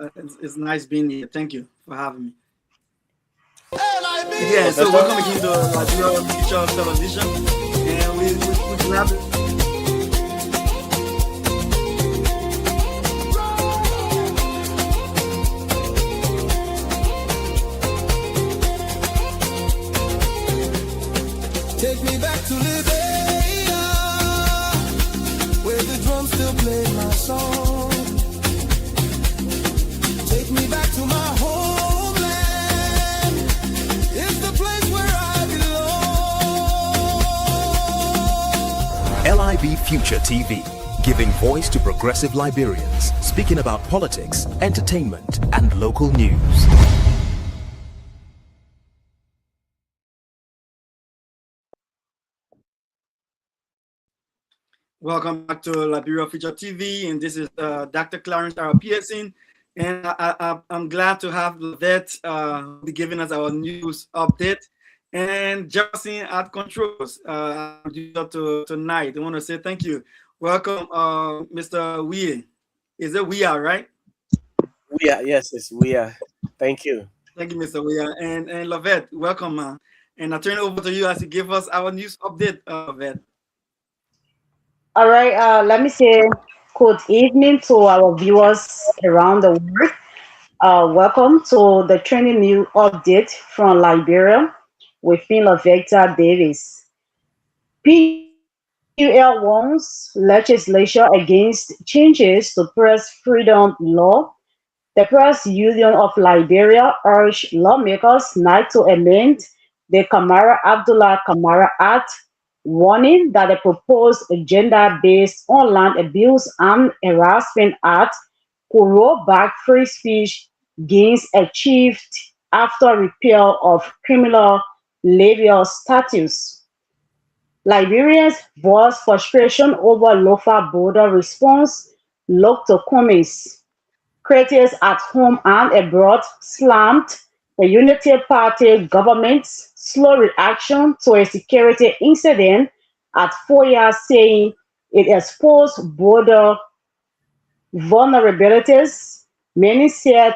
It's nice being here. Thank you for having me. LIB. Yeah, so welcome again to LIB Future Television, and we have. Take me back to Liberia, where the drums still play my song. Take me back to my homeland. It's the place where I belong. LIB Future TV, giving voice to progressive Liberians, speaking about politics, entertainment, and local news. Welcome back to LIB Future TV, and this is Dr. Clarence R. Pearson, and I'm glad to have Lavette be giving us our news update, and Justin at controls tonight. I want to say thank you. Welcome, Mr. Weir. Is it Weir, right? We are, yes, we are. Thank you. Thank you, Mr. Weir, and Lavette, welcome, and I turn it over to you as you give us our news update, Lavette. All right, let me say good evening to our viewers around the world. Welcome to the trending news update from Liberia with me, Lavecta Davis. PUL warns legislation against changes to press freedom law. The Press Union of Liberia urged lawmakers not to amend the Kamara Abdullah Kamara Act, warning that the proposed gender-based online abuse and harassment act could roll back free speech gains achieved after repeal of criminal labor status. Liberians voiced frustration over local border response, look to comments. Critics at home and abroad slammed the Unity Party government's slow reaction to a security incident at Foya, saying it exposed border vulnerabilities. Many said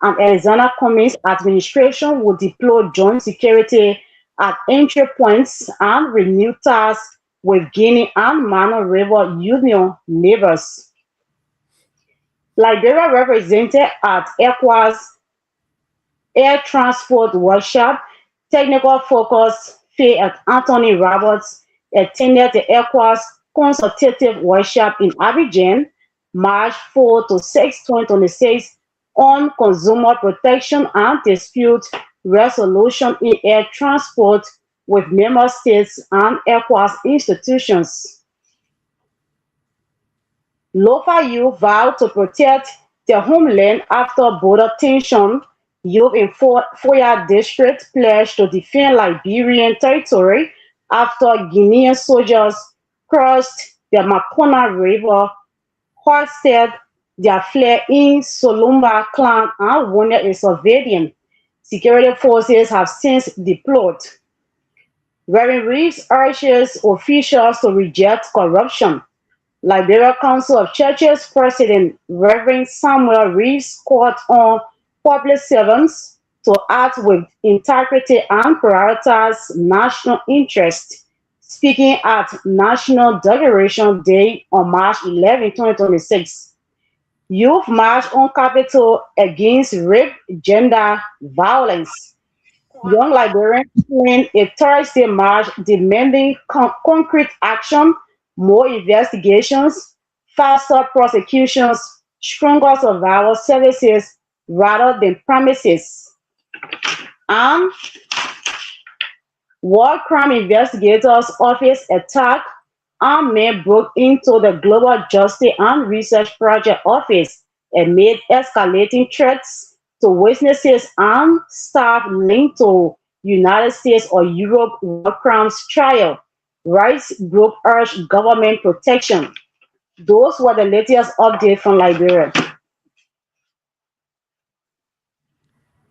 an Arizona Cummings administration would deploy joint security at entry points and renew tasks with Guinea and Mano River Union neighbors. Liberia represented at ECOWAS Air Transport Workshop. Technical focus Faye Anthony Roberts attended the ECOWAS Consultative Workshop in Abidjan, March 4 to 6, 2026, on consumer protection and dispute resolution in air transport with member states and ECOWAS institutions. Local youth vowed to protect their homeland after border tension. Youth in Foya district pledged to defend Liberian territory after Guinean soldiers crossed the Makona River, hoisted their flag in Solumba clan, and wounded a civilian. Security forces have since deployed. Reverend Reeves urges officials to reject corruption. Liberia Council of Churches President Reverend Samuel Reeves called on public servants to act with integrity and prioritize national interest. Speaking at National Declaration Day on March 11, 2026, youth march on Capitol against rape, gender violence. Young Liberians joined a Thursday march demanding concrete action, more investigations, faster prosecutions, stronger survival services rather than promises. And War Crime Investigators Office attack armed men broke into the Global Justice and Research Project office amid escalating threats to witnesses and staff linked to United States or Europe war crimes trial. Rights group urged government protection. Those were the latest updates from Liberia.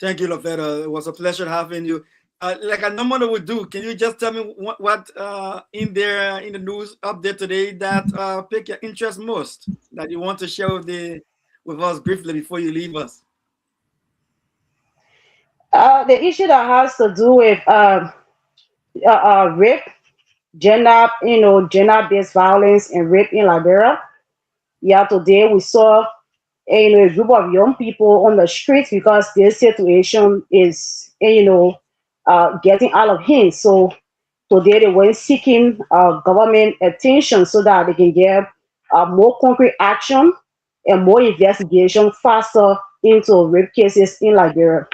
Thank you, Lavetta. It was a pleasure having you. Like I normally would do, can you just tell me what in there in the news update today that piqued your interest most, that you want to share with us briefly before you leave us? The issue that has to do with rape, gender-based violence and rape in Liberia. Yeah, today we saw a group of young people on the streets because this situation is getting out of hand. So today they were seeking government attention so that they can get more concrete action and more investigation faster into rape cases in Liberia.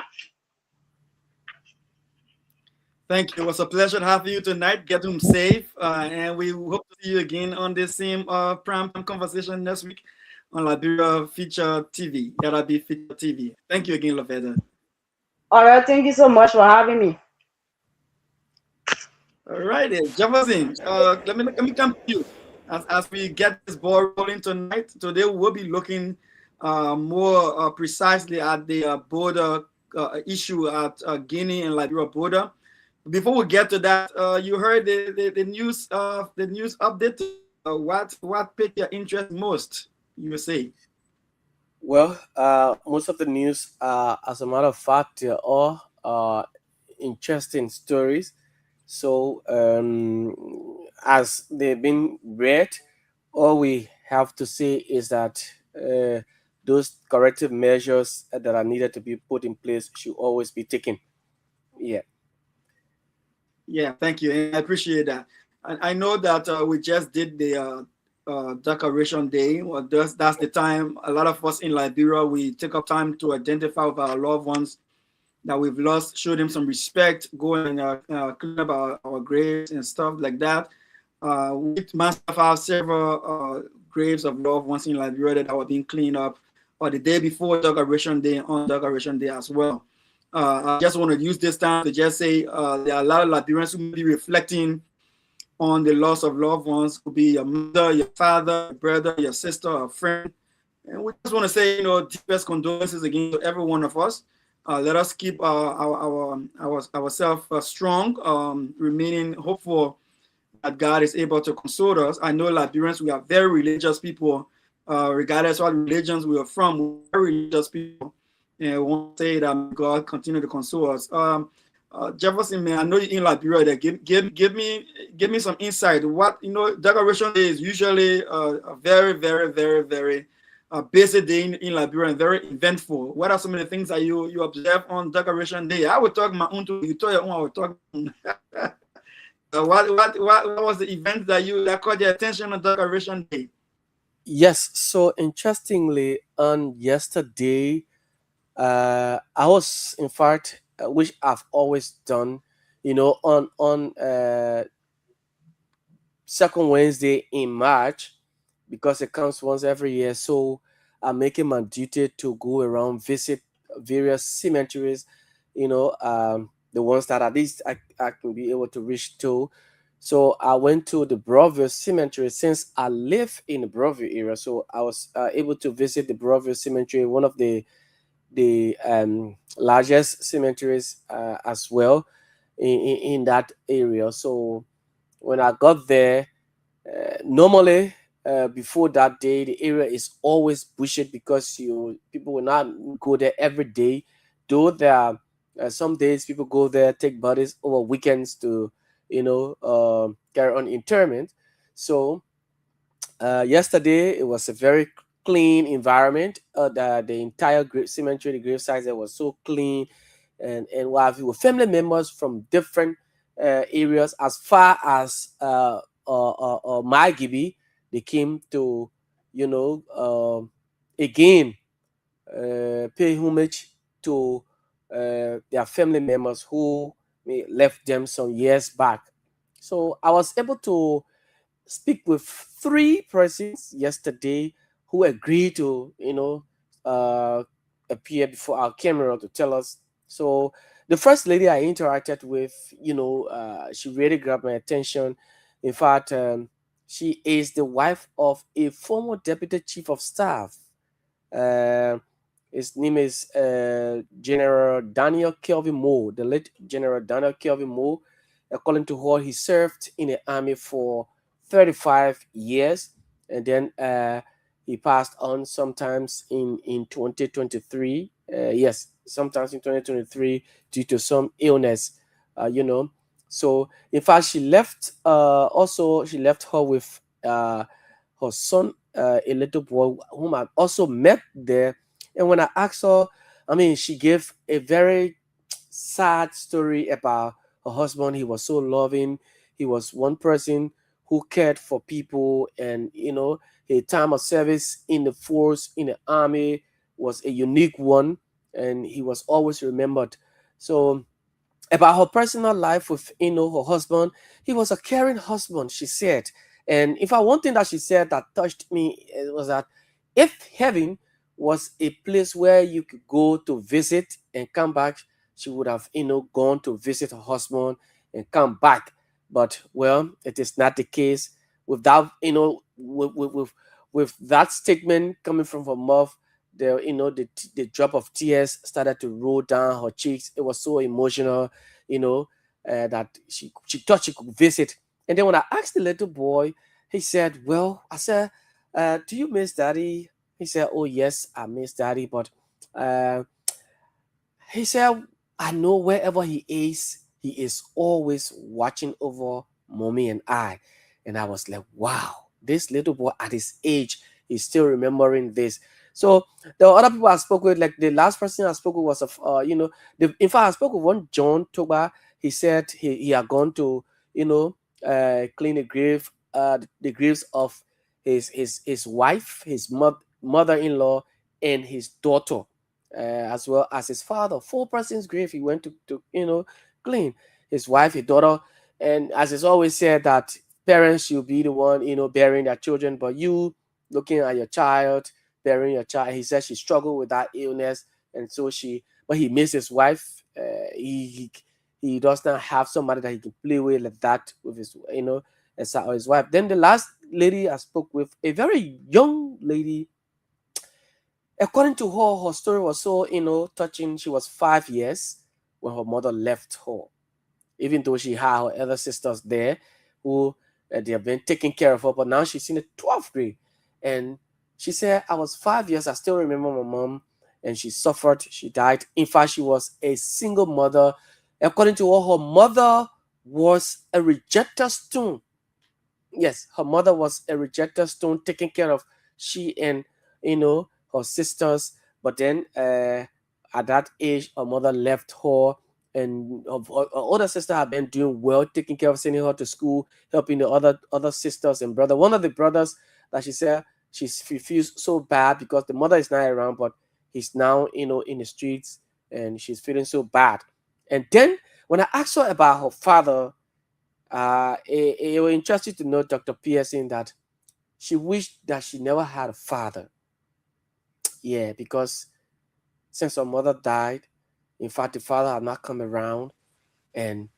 Thank you. It was a pleasure to have you tonight. Get home safe, and we hope to see you again on this same prime time conversation next week on Liberia Future TV, LIB Future TV. Thank you again, Laveda. All right, thank you so much for having me. All right, then. Jefferson. Let me come to you as we get this ball rolling tonight. Today we'll be looking more precisely at the border issue at Guinea and Liberia border. Before we get to that, you heard the news update. What piqued your interest most? You say. Well, most of the news, as a matter of fact, they're all interesting stories. So, as they've been read, all we have to say is that those corrective measures that are needed to be put in place should always be taken. Yeah. Yeah, thank you. And I appreciate that. I know that we just did the Decoration Day. Well, that's the time a lot of us in Liberia, we take up time to identify with our loved ones that we've lost, show them some respect, go and clean up our graves and stuff like that. We myself have several graves of loved ones in Liberia that were being cleaned up, or the day before Decoration Day, on Decoration Day as well. I just want to use this time to just say there are a lot of Liberians who may be reflecting on the loss of loved ones. Could be your mother, your father, your brother, your sister, a friend. And we just want to say, deepest condolences again to every one of us. Let us keep ourselves strong, remaining hopeful that God is able to console us. I know Liberians, we are very religious people, regardless of what religions we are from, we're very religious people. And I want to say that God continue to console us. Jefferson, man, I know you're in Liberia. That give me some insight. What Decoration Day is usually a very, very, very, very busy day in Liberia and very eventful. What are some of the things that you observe on Decoration Day? I would talk my own to you. Talk your own. I would talk. What was the event that caught your attention on Decoration Day? Yes. So interestingly, on yesterday, I was, in fact, which I've always done, on second Wednesday in March, because it comes once every year. So I'm making my duty to go around, visit various cemeteries, the ones that at least I can be able to reach to. So I went to the Broadview Cemetery since I live in the Broadview area. So I was able to visit the Broadview Cemetery, one of the largest cemeteries as well in that area. So when I got there, normally before that day, the area is always bushed because people will not go there every day. Though there are some days people go there, take bodies over weekends to carry on interment. So yesterday it was a very clean environment. The entire cemetery, the grave sites there was so clean, and while we were family members from different areas as far as my Gibi, they came to again pay homage to their family members who left them some years back. So I was able to speak with three persons yesterday who agreed to appear before our camera to tell us. So the first lady I interacted with, she really grabbed my attention. In fact, she is the wife of a former deputy chief of staff. uh, his name is General Daniel Kelvin Moore, the late General Daniel Kelvin Moore. According to her, he served in the army for 35 years, and then he passed on sometimes in 2023. Yes, sometimes in 2023 due to some illness. You know, so in fact, she left. Also, she left her with her son, a little boy whom I also met there. And when I asked her, I mean, she gave a very sad story about her husband. He was so loving. He was one person who cared for people, and his time of service in the force, in the army, was a unique one, and he was always remembered. So about her personal life with her husband, he was a caring husband, she said. And in fact, one thing that she said that touched me was that if heaven was a place where you could go to visit and come back, she would have gone to visit her husband and come back. But well, it is not the case. Without with that statement coming from her mouth, the drop of tears started to roll down her cheeks. It was so emotional, that she thought she could visit. And then when I asked the little boy, he said, well, I said, do you miss daddy? He said, oh yes, I miss daddy, but he said, I know wherever he is always watching over mommy and I. And I was like, wow, this little boy at his age is still remembering this. So the other people I spoke with, like the last person I spoke with was in fact I spoke with one John Toba. He said he had gone to clean the graves of his wife, his mother-in-law, and his daughter, as well as his father. 4 persons' grave he went to clean. His wife, his daughter, and as it's always said that parents should be the one bearing their children, but you looking at your child, bearing your child. He said she struggled with that illness, and so but he missed his wife. He does not have somebody that he can play with like that with his his wife. Then the last lady I spoke with, a very young lady. According to her story was so touching. She was 5 years when her mother left her, even though she had her other sisters there who they have been taking care of her. But now she's in the 12th grade, and she said, I was 5 years. I still remember my mom, and she suffered. She died. In fact, she was a single mother. According to her, her mother was a rejecter stone. Yes, her mother was a rejecter stone, taking care of she and her sisters. But then at that age, her mother left her, and her older sister had been doing well, taking care of, sending her to school, helping the other sisters and brother. One of the brothers that she said she feels so bad because the mother is not around, but he's now in the streets, and she's feeling so bad. And then when I asked her about her father, it was interesting to know, Dr. Pearson, that she wished that she never had a father. Yeah, because since her mother died, in fact, the father had not come around, and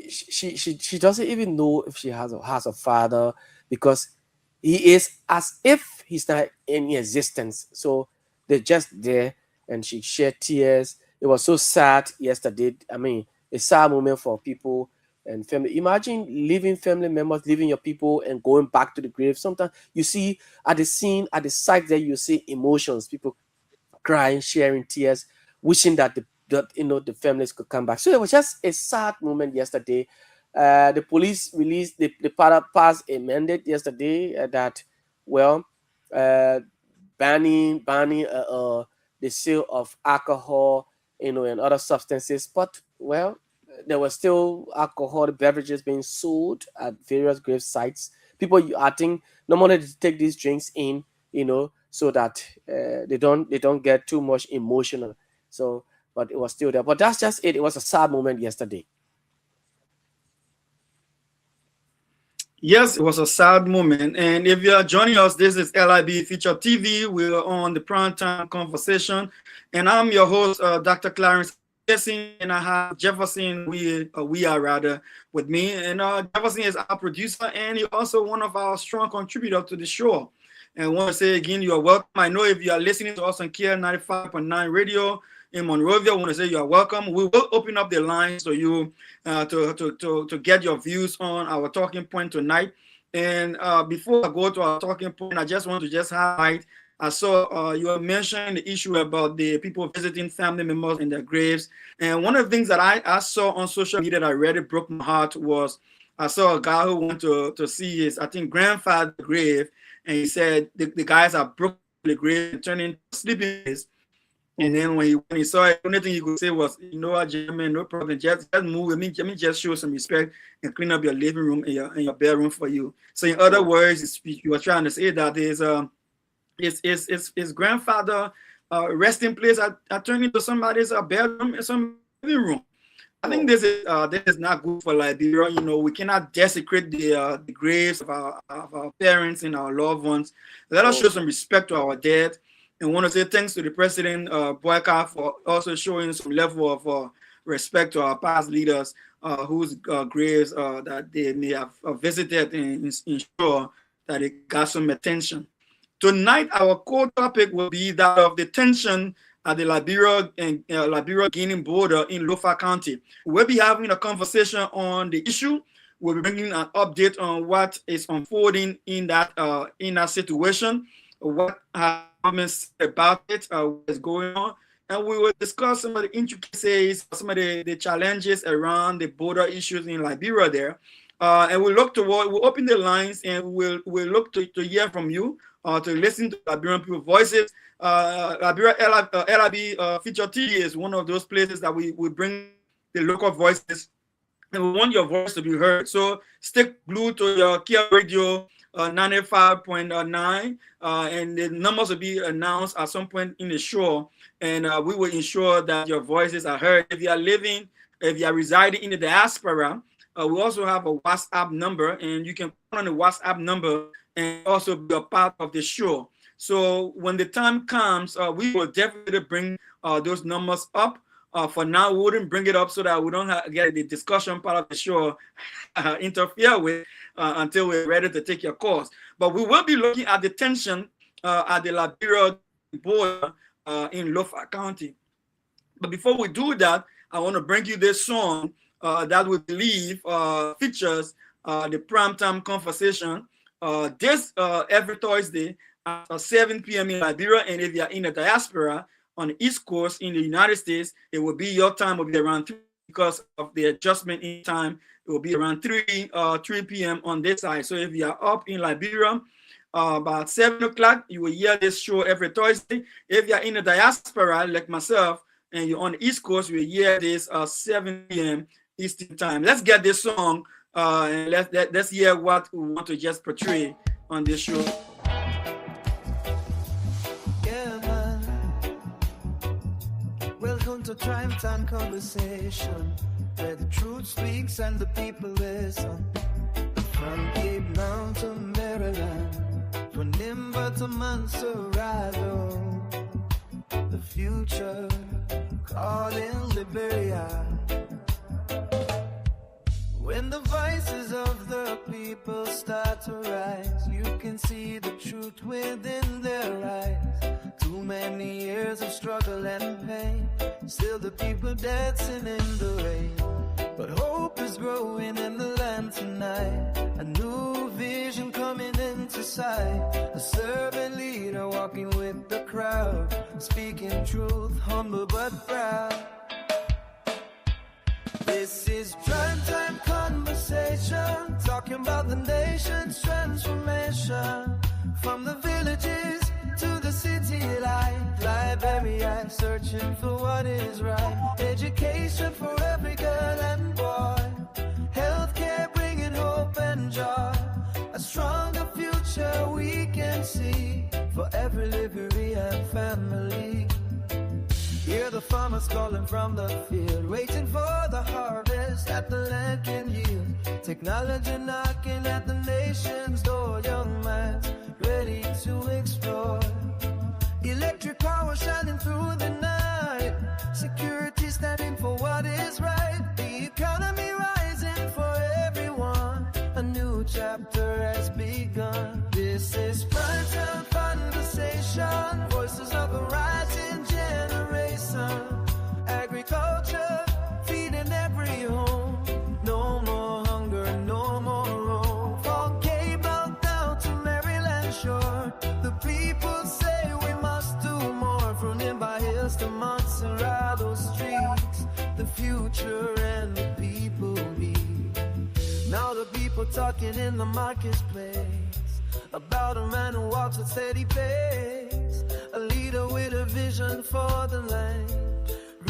she doesn't even know if she has a father, because he is as if he's not in existence. So they're just there, and she shed tears. It was so sad yesterday. I mean, a sad moment for people and family. Imagine leaving family members, leaving your people, and going back to the grave. Sometimes you see at the scene, at the site there, you see emotions, people crying, sharing tears, wishing that the families could come back. So it was just a sad moment yesterday. The police released the passed a mandate yesterday that banning the sale of alcohol, and other substances. But there were still alcoholic beverages being sold at various grave sites. People, I think, normally they take these drinks in, so that they don't get too much emotional. So, but it was still there. But that's just it. It was a sad moment yesterday. Yes, it was a sad moment. And if you are joining us, this is LIB Future TV. We're on the Primetime Conversation. And I'm your host, Dr. Clarence, and I have Jefferson, we are rather, with me. And Jefferson is our producer, and he's also one of our strong contributors to the show. And I want to say again, you are welcome. I know if you are listening to us on Care 95.9 radio in Monrovia, I want to say you are welcome. We will open up the lines for you to get your views on our talking point tonight. And before I go to our talking point, I just want to just highlight. I saw you were mentioning the issue about the people visiting family members in their graves. And one of the things that I saw on social media that really broke my heart was I saw a guy who went to see his, I think, grandfather's grave. And he said the guys are broken the grave and turned into sleeping place. And then when he saw it, the only thing he could say was, you know what, gentlemen, no problem. Just move. Let me just show some respect and clean up your living room and your bedroom for you. So in other words, you were trying to say that there's his grandfather resting place are turned into somebody's bedroom and some living room. I think this is not good for Liberia. You know, we cannot desecrate the graves of our parents and our loved ones. Let us show some respect to our dead. And want to say thanks to the President Boyka for also showing some level of respect to our past leaders whose graves that they may have visited and ensure that they got some attention. Tonight, our core topic will be that of the tension at the Liberia and Liberia-Guinea border in Lofa County. We'll be having a conversation on the issue. We'll be bringing an update on what is unfolding in that situation, what has about it, what is going on, and we will discuss some of the intricacies, some of the challenges around the border issues in Liberia there. And we'll open the lines and we'll look to hear from you, to listen to Liberian people voices. Liberia LIB Future TV is one of those places that we bring the local voices, and we want your voice to be heard. So stick glued to your Kia Radio 95.9, and the numbers will be announced at some point in the show, and we will ensure that your voices are heard. If you are residing in the diaspora, we also have a WhatsApp number, and you can call on the WhatsApp number and also be a part of the show. So when the time comes, we will definitely bring those numbers up. For now, we wouldn't bring it up so that we don't get the discussion part of the show interfere with until we're ready to take your calls. But we will be looking at the tension at the Liberia border in Lofa County. But before we do that, I want to bring you this song that we believe features the primetime conversation this every Thursday at 7 p.m. in Liberia. And if you're in the diaspora on the East Coast in the United States, it will be your time will be around 3 because of the adjustment in time. It will be around 3 p.m. on this side. So if you are up in Liberia about 7 o'clock, you will hear this show every Thursday. If you are in the diaspora like myself and you're on the East Coast, you will hear this 7 p.m. Eastern time. Let's get this song and let's hear what we want to just portray on this show. Welcome to Crime Time Conversation, where the truth speaks and the people listen. From Cape Town to Maryland, from Nimba to Montserrat, the future calling Liberia. When the voices of the people start to rise, you can see the truth within their eyes. Too many years of struggle and pain, still the people dancing in the rain. But hope is growing in the land tonight, a new vision coming into sight. A servant leader walking with the crowd, speaking truth, humble but proud. This is prime time conversation, talking about the nation's transformation. From the villages to the city life, Liberia searching for what is right. Education for every girl and boy, healthcare bringing hope and joy. A stronger future we can see for every Liberian family. Hear the farmers calling from the field, waiting for the harvest that the land can yield. Technology knocking at the nation's door, young minds ready to explore. Electric power shining through the night, security standing for what is right. The economy rising for everyone, a new chapter has begun. This is prime time conversation, voices of a rising generation. Agriculture feeding every home, no more hunger, no more roam. From Cape Eldorado streets, the future and the people be. Now the people talking in the marketplace about a man who walks at steady pace, a leader with a vision for the land,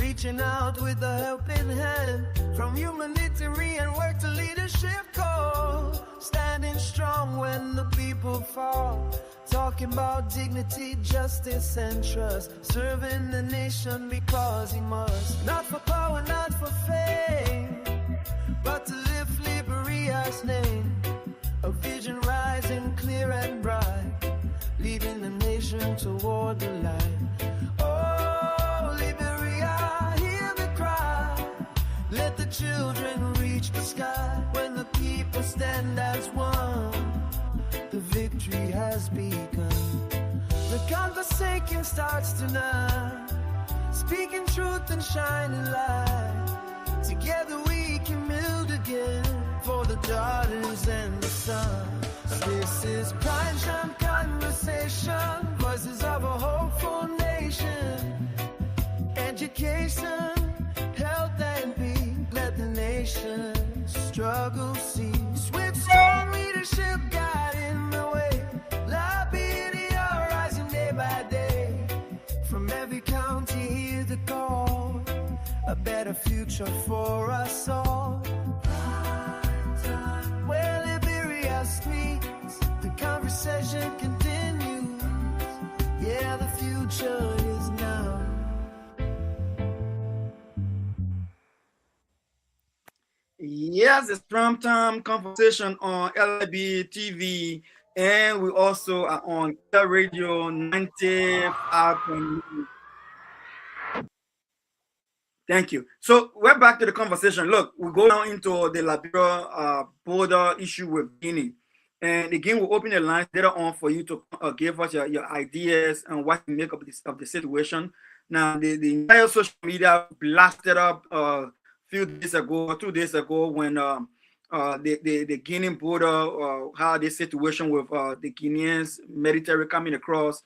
reaching out with a helping hand, from humanitarian work to leadership call, standing strong when the people fall, talking about dignity, justice and trust, serving the nation because he must, not for power, not for fame, but to lift Liberia's name, a vision rising clear and bright, leading the nation toward the light. Oh, Liberia, hear the cry, let the children reach the sky, when the people stand as one, the victory has begun. The conversation starts tonight, speaking truth and shining light, together we can build again, for the daughters and the sons. This is Prime Time Conversation, voices of a hopeful nation, education, health and peace, let the nation struggle cease, with strong leadership guiding the way, Liberia rising day by day, from every county hear the call, a better future for us all. Where Liberia speaks, the conversation continues, yeah, the future is now. Yes, it's Primetime Conversation on LIB TV, and we also are on Radio 95.9. Thank you. So we're back to the conversation. Look, we go down into the Liberia border issue with Guinea. And again, we'll open the lines later on for you to give us your ideas and what you make of the situation. Now, the entire social media blasted up a few days ago, 2 days ago, when the Guinean border, how the situation with the Guineans military coming across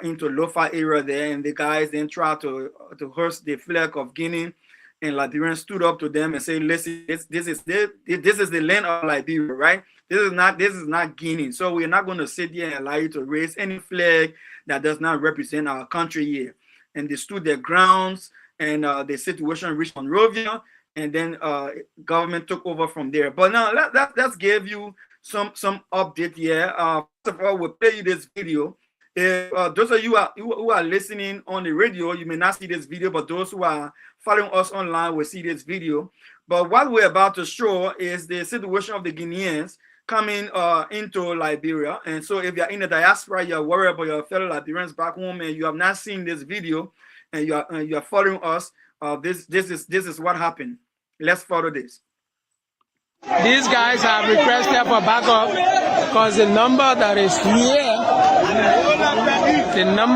into Lofa area there, and the guys then tried to hoist the flag of Guinea, and Liberians stood up to them and said, "Listen, this is the land of Liberia, right? This is not Guinea. So we're not going to sit here and allow you to raise any flag that does not represent our country here." And they stood their grounds, and the situation reached Monrovia, and then government took over from there. But now let's give you some update here. First of all, we'll play you this video. Those of you who are listening on the radio, you may not see this video, but those who are following us online will see this video. But what we're about to show is the situation of the Guineans coming into Liberia. And so if you're in the diaspora, you're worried about your fellow Liberians back home, and you have not seen this video, and you are following us, this is what happened. Let's follow this. These guys have requested for backup because the number that is here cannot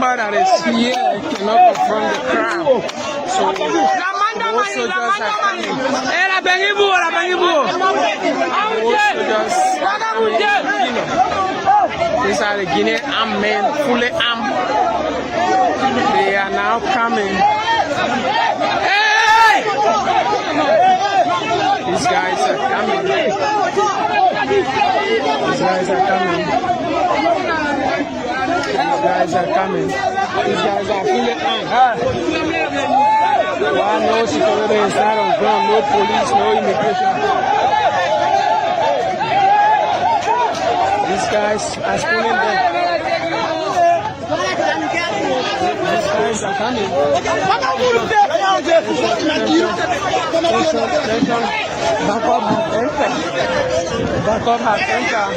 confront the crowd. So most soldiers are coming. These are the Guinean armed men, fully armed. They are now coming. Hey! These guys are coming. These guys are coming. These guys are coming. These guys are fully armed. No security inside on ground, no police, no immigration. These guys are pulling them. These guys are coming. Backup has entered.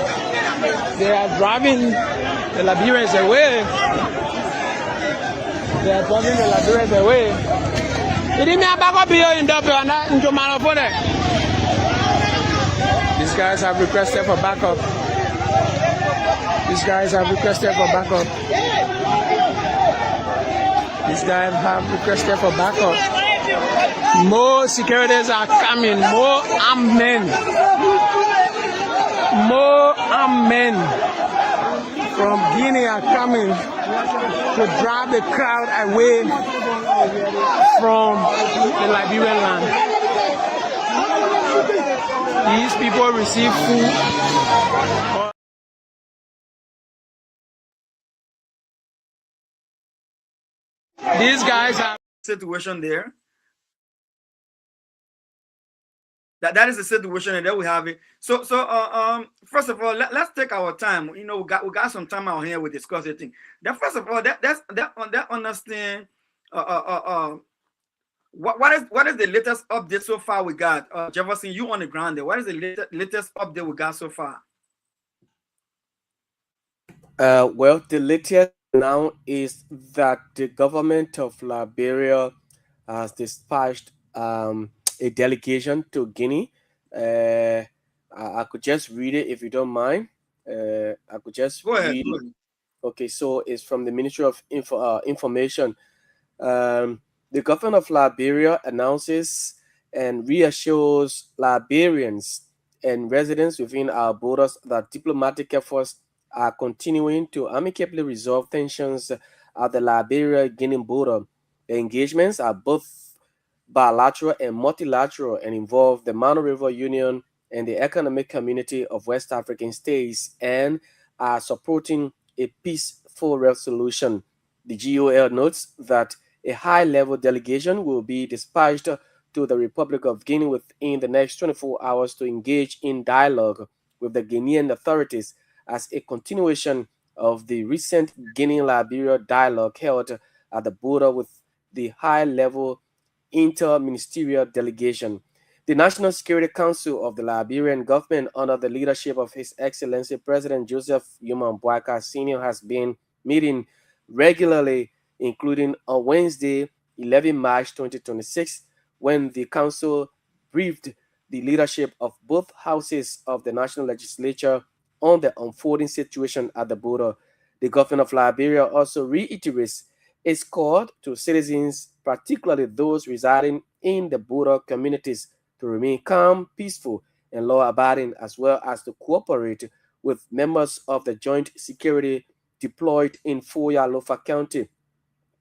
They are driving the Liberians away. These guys have requested for backup. These guys have requested for backup. These guys have requested for backup. More securities are coming. More armed men. More armed men from Guinea are coming to drive the crowd away from the Liberian land. These people receive food. These guys are situation there. That is the situation, and there we have it. So first of all, let's take our time. You know, we got some time out here. We discuss the thing. Then first of all, that understand. What is the latest update so far we got? Jefferson, you on the ground there. What is the latest update we got so far? Well, the latest now is that the government of Liberia has dispatched a delegation to Guinea. I could just read it if you don't mind. I could just Go ahead. read it. Okay, so it's from the Ministry of Information. The government of Liberia announces and reassures Liberians and residents within our borders that diplomatic efforts are continuing to amicably resolve tensions at the Liberia-Guinea border. The engagements are both bilateral and multilateral and involve the Mano River Union and the Economic Community of West African States and are supporting a peaceful resolution. The GOL notes that a high-level delegation will be dispatched to the Republic of Guinea within the next 24 hours to engage in dialogue with the Guinean authorities as a continuation of the recent Guinea-Liberia dialogue held at the border with the high-level inter-ministerial delegation. The National Security Council of the Liberian government, under the leadership of His Excellency President Joseph Yuma Boakai Sr., has been meeting regularly, including on Wednesday, 11 March 2026, when the council briefed the leadership of both houses of the national legislature on the unfolding situation at the border. The government of Liberia also reiterates its call to citizens, particularly those residing in the border communities, to remain calm, peaceful, and law-abiding, as well as to cooperate with members of the Joint Security deployed in Foya Lofa County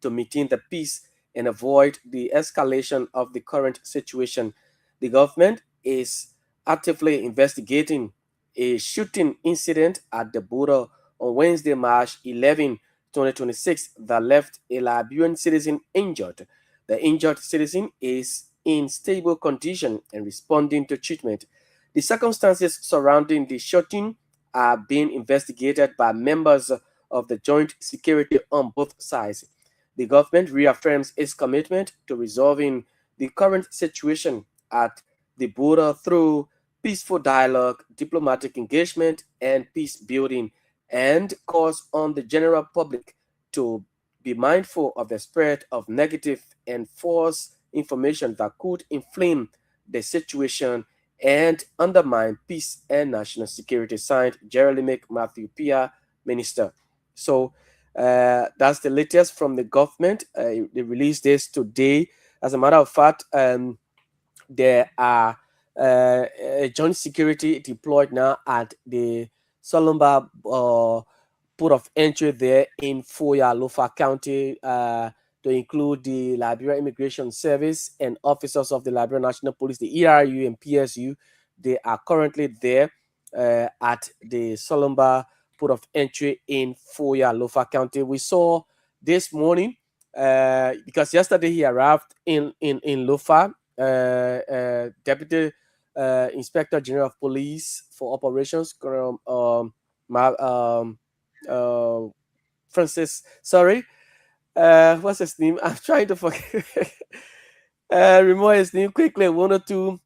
to maintain the peace and avoid the escalation of the current situation. The government is actively investigating a shooting incident at the border on Wednesday, March 11, 2026, that left a Liberian citizen injured. The injured citizen is in stable condition and responding to treatment. The circumstances surrounding the shooting are being investigated by members of the joint security on both sides. The government reaffirms its commitment to resolving the current situation at the border through peaceful dialogue, diplomatic engagement, and peace building, and calls on the general public to be mindful of the spread of negative and false information that could inflame the situation and undermine peace and national security. Signed, Jeremy Matthew Pia, Minister. So that's the latest from the government. They released this today. As a matter of fact, there are joint security deployed now at the Solomba port of entry there in Foya Lofa County, to include the Liberia Immigration Service and officers of the Liberia National Police, the ERU and PSU. They are currently there at the Solomba port of entry in Foya Lofa County. We saw this morning, because yesterday he arrived in Lofa, Deputy Inspector General of Police for Operations, Francis, sorry, what's his name? I'm trying to forget. Remember his name quickly. 102.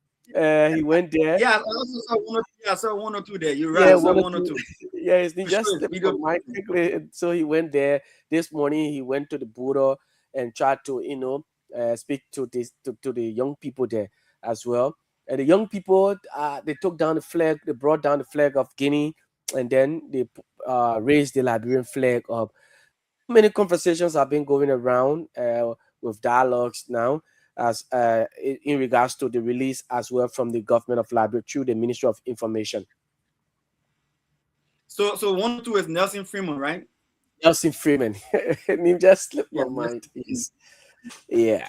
He went there. Yeah, I also saw 102. Yeah, I saw 102 there. You're Yeah, right. I saw 102. Yeah, his name For just sure. slipped We my go. mind quickly. So he went there this morning. He went to the border and tried to, speak to the young people there as well. And the young people, they took down the flag. They brought down the flag of Guinea, and then they raised the Liberian flag up. Many conversations have been going around with dialogues now, as in regards to the release as well from the government of Liberia through the Ministry of Information. So 102 is Nelson Freeman, right? Nelson Freeman. Name just slipped Yeah, my mind. Yes. Yeah.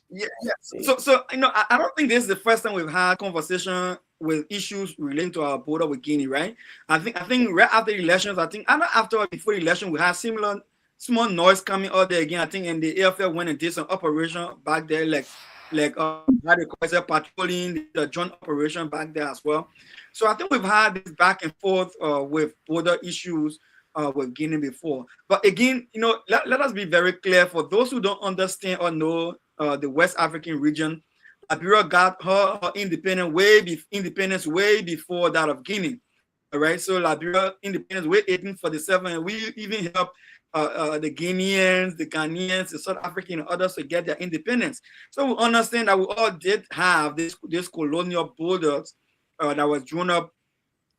Yeah, yeah. So I don't think this is the first time we've had conversation with issues relating to our border with Guinea, right? I think right after the elections, I think I not after or before the election, we had similar small noise coming out there again. I think and the AFL went and did some operation back there, how they call it, patrolling, the joint operation back there as well. So I think we've had this back and forth with border issues with Guinea before. But again, let us be very clear for those who don't understand or know the West African region. Liberia got her independence way before that of Guinea. All right, so Liberia independence way 1847, and we even helped the Guineans, the Ghanaians, the South African, and others to get their independence. So we understand that we all did have this colonial borders that was drawn up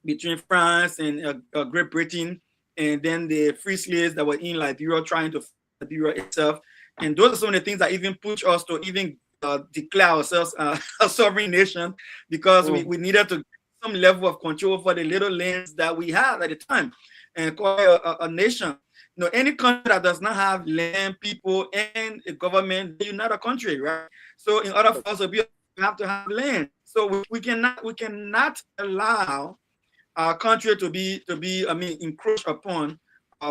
between France and Great Britain, and then the free slaves that were in Liberia trying to Liberia itself. And those are some of the things that even push us to even declare ourselves a sovereign nation, because we needed to get some level of control over the little lands that we had at the time and call it a nation. Any country that does not have land, people, and a government, you're not a country, right? So in order for us to be, we have to have land. So we cannot allow our country to be encroached upon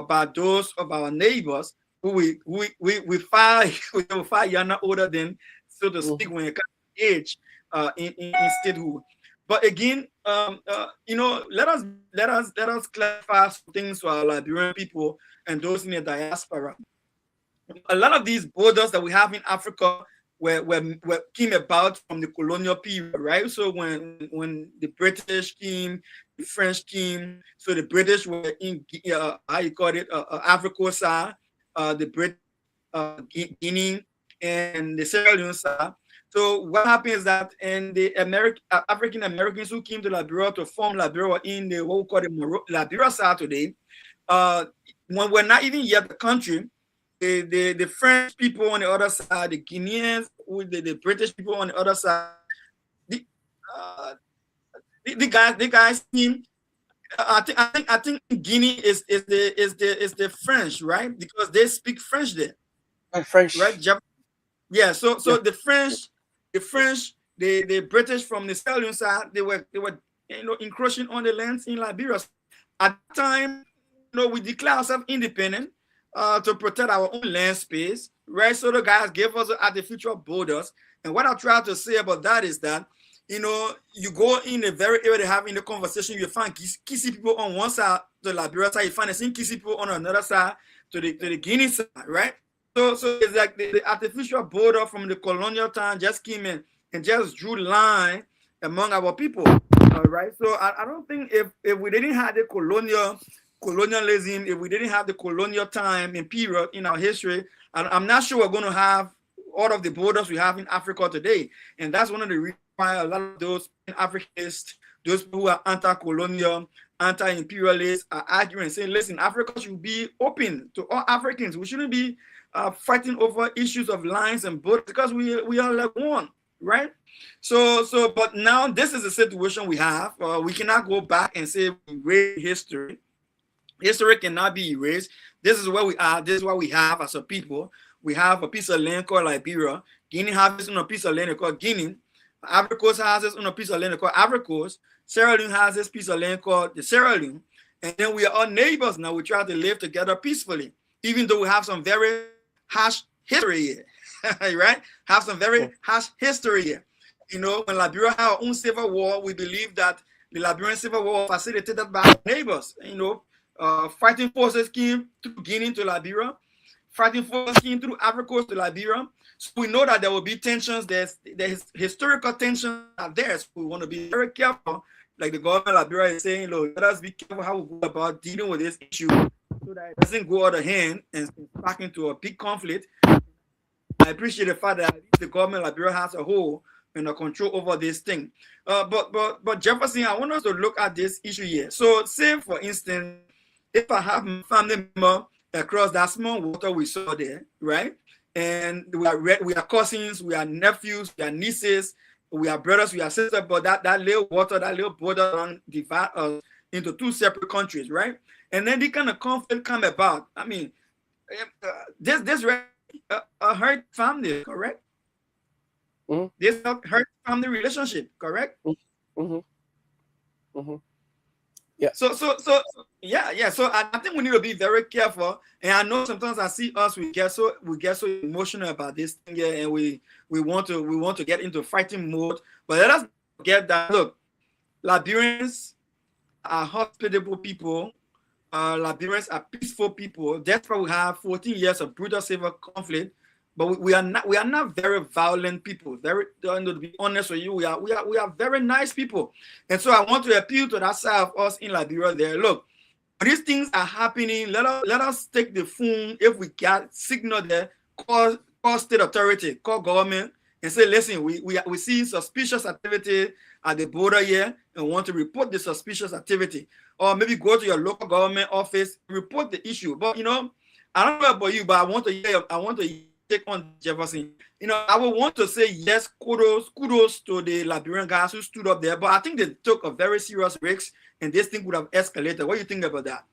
by those of our neighbors who we far younger older than, so to speak, when it comes to age in statehood. But again, let us clarify some things to our Liberian people and those in the diaspora. A lot of these borders that we have in Africa came about from the colonial period, right? So when the British came, the French came, so the British were in Africa side, the Brit, Guinea, and the Sierra Leone side. So what happens is that and the African Americans who came to Liberia to form Liberia in the what we call the Liberia side today, when we're not even yet the country, the French people on the other side, the Guineans with the British people on the other side, the guys team. I think Guinea is the French, right? Because they speak French there. French, right? Yeah. So the French, the British from the Sierra Leone side, they were encroaching on the lands in Liberia. At the time, we declare ourselves independent to protect our own land space, right? So the guys gave us artificial borders. And what I try to say about that is that, you go in the very area they have in the conversation, you find Kisi people on one side, the Liberia side, you find the same Kisi people on another side, to the Guinea side, right? So it's like the artificial border from the colonial time just came in and just drew line among our people, all right? So I don't think if we didn't have the colonialism, if we didn't have the colonial time and period in our history, I'm not sure we're going to have all of the borders we have in Africa today. And that's one of the reasons why a lot of those Africanists, those people who are anti-colonial, anti-imperialists, are arguing, saying, listen, Africa should be open to all Africans. We shouldn't be fighting over issues of lines and borders, because we are like one, right? So, but now this is the situation we have. We cannot go back and say we erase history. History cannot be erased. This is where we are. This is what we have as a people. We have a piece of land called Liberia. Guinea has this on a piece of land called Guinea. Ivory Coast has this on a piece of land called Ivory Coast. Sierra Leone has this piece of land called the Sierra Leone. And then we are all neighbors now. We try to live together peacefully, even though we have some very harsh history here, right? Have some very harsh history here. When Liberia had our own civil war, we believe that the Liberian civil war was facilitated by our neighbors. Fighting forces came through Guinea to Liberia. Fighting forces came through Ivory Coast to Liberia. So we know that there will be tensions. There's historical tensions are there. So we want to be very careful. Like the government of Liberia is saying, look, let us be careful how we go about dealing with this issue so that it doesn't go out of hand and back into a big conflict. I appreciate the fact that the government of Liberia has a whole control over this thing. But Jefferson, I want us to look at this issue here. So say, for instance, if I have my family member across that small water we saw there, right? And we are cousins, we are nephews, we are nieces, we are brothers, we are sisters, but that little water, that little border divide us into two separate countries, right? And then the kind of conflict come about. I mean, this a hurt family, correct? Mhm, This hurt family relationship, correct? mhm, mhm. Yeah. So yeah. So I think we need to be very careful. And I know sometimes I see us, we get so emotional about this thing here, and we want to get into fighting mode. But let us get that. Look, Liberians are hospitable people. Liberians are peaceful people. That's why we have 14 years of brutal civil conflict. But we are not very violent people. To be honest with you, we are very nice people. And so I want to appeal to that side of us in Liberia there. Look, when these things are happening, let us take the phone if we got signal there, call state authority, call government, and say, listen, we see suspicious activity at the border here and want to report the suspicious activity. Or maybe go to your local government office, report the issue. But I don't know about you, but I want to take on Jefferson. I would want to say yes, kudos to the Liberian guys who stood up there, but I think they took a very serious risk and this thing would have escalated. What do you think about that?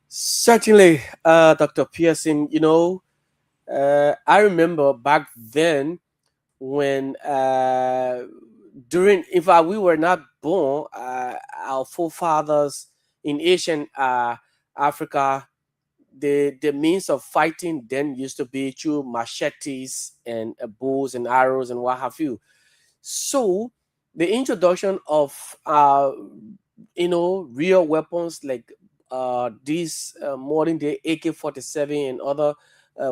Certainly, Dr. Pearson, I remember back then when in fact, we were not born, our forefathers in Asian Africa, the means of fighting then used to be through machetes and bows and arrows and what have you. So the introduction of real weapons like these modern day AK-47 and other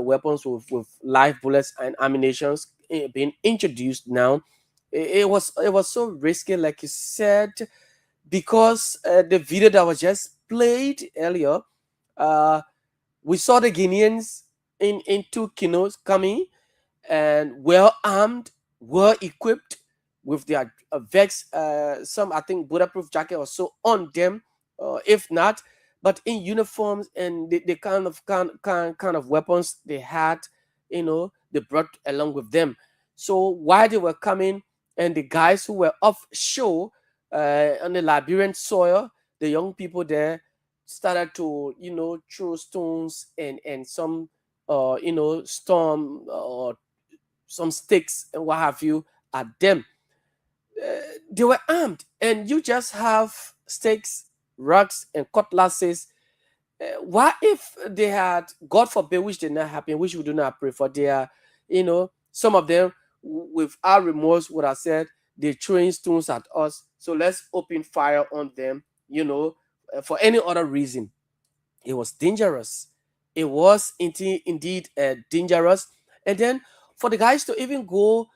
weapons with live bullets and ammunitions being introduced now, it was so risky, like you said, because the video that was just played earlier, uh, we saw the Guineans in two canoes coming and well armed, well equipped with their vex, some I think bulletproof jacket or so on them, if not, but in uniforms and the kind of weapons they had, they brought along with them. So while they were coming, and the guys who were offshore on the Liberian soil, the young people there started to throw stones and some storm or some sticks and what have you at them. They were armed, and you just have sticks, rocks, and cutlasses. What if they had, God forbid, which did not happen, which we do not pray for, they are, some of them with our remorse would have said, they throwing stones at us, so let's open fire on them, for any other reason. It was dangerous. It was indeed dangerous. And then for the guys to even go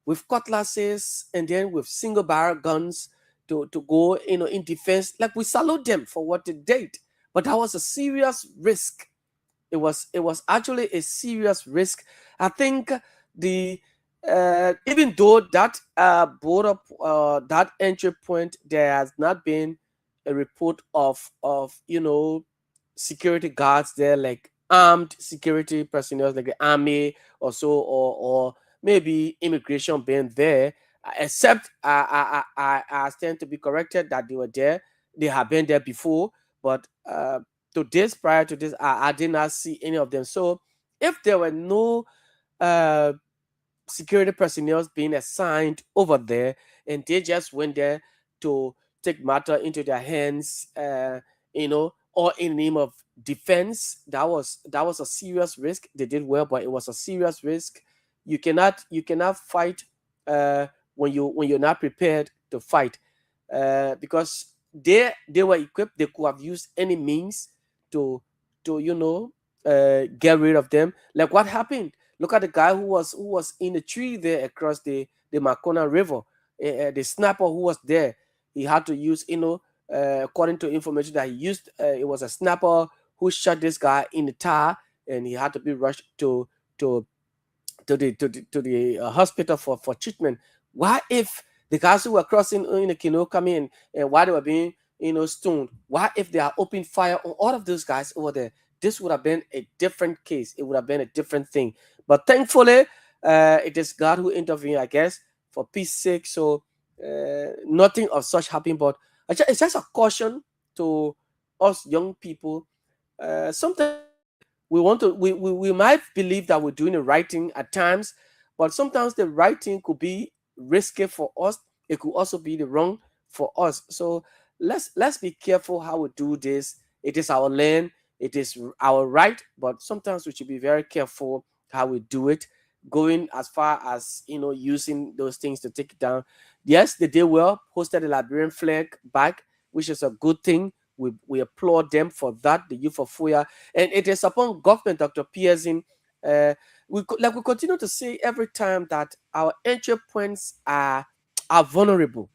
with cutlasses and then with single barrel guns to go, in defense, like, we salute them for what they did. But that was a serious risk. It was actually a serious risk. I think the even though that border that entry point, there has not been a report of security guards there, like armed security personnel like the army or so, or maybe immigration being there, except I stand to be corrected that they were there, they have been there before, but to this, prior to this, I did not see any of them. So if there were no uh security personnel being assigned over there, and they just went there to take matter into their hands, or in the name of defense, that was a serious risk. They did well, but it was a serious risk. You cannot fight when you're not prepared to fight, because they were equipped. They could have used any means to get rid of them. Like what happened? Look at the guy who was in the tree there across the Makona River. The sniper who was there, he had to use, according to information that he used, it was a sniper who shot this guy in the thigh, and he had to be rushed to the hospital for treatment. What if the guys who were crossing in the canoe come in, and while they were being stoned, what if they are open fire on all of those guys over there? This would have been a different case. It would have been a different thing. But thankfully, it is God who intervened, I guess, for peace sake. So nothing of such happened. But it's just a caution to us young people. Sometimes we might believe that we're doing the right thing at times, but sometimes the right thing could be risky for us. It could also be the wrong for us. So let's be careful how we do this. It is our land, it is our right, but sometimes we should be very careful how we do it, going as far as using those things to take it down. Yes, they did well, hosted the Liberian flag back, which is a good thing. We applaud them for that, the youth of Foya. And it is upon government, Dr. Pearson. We continue to say every time that our entry points are vulnerable.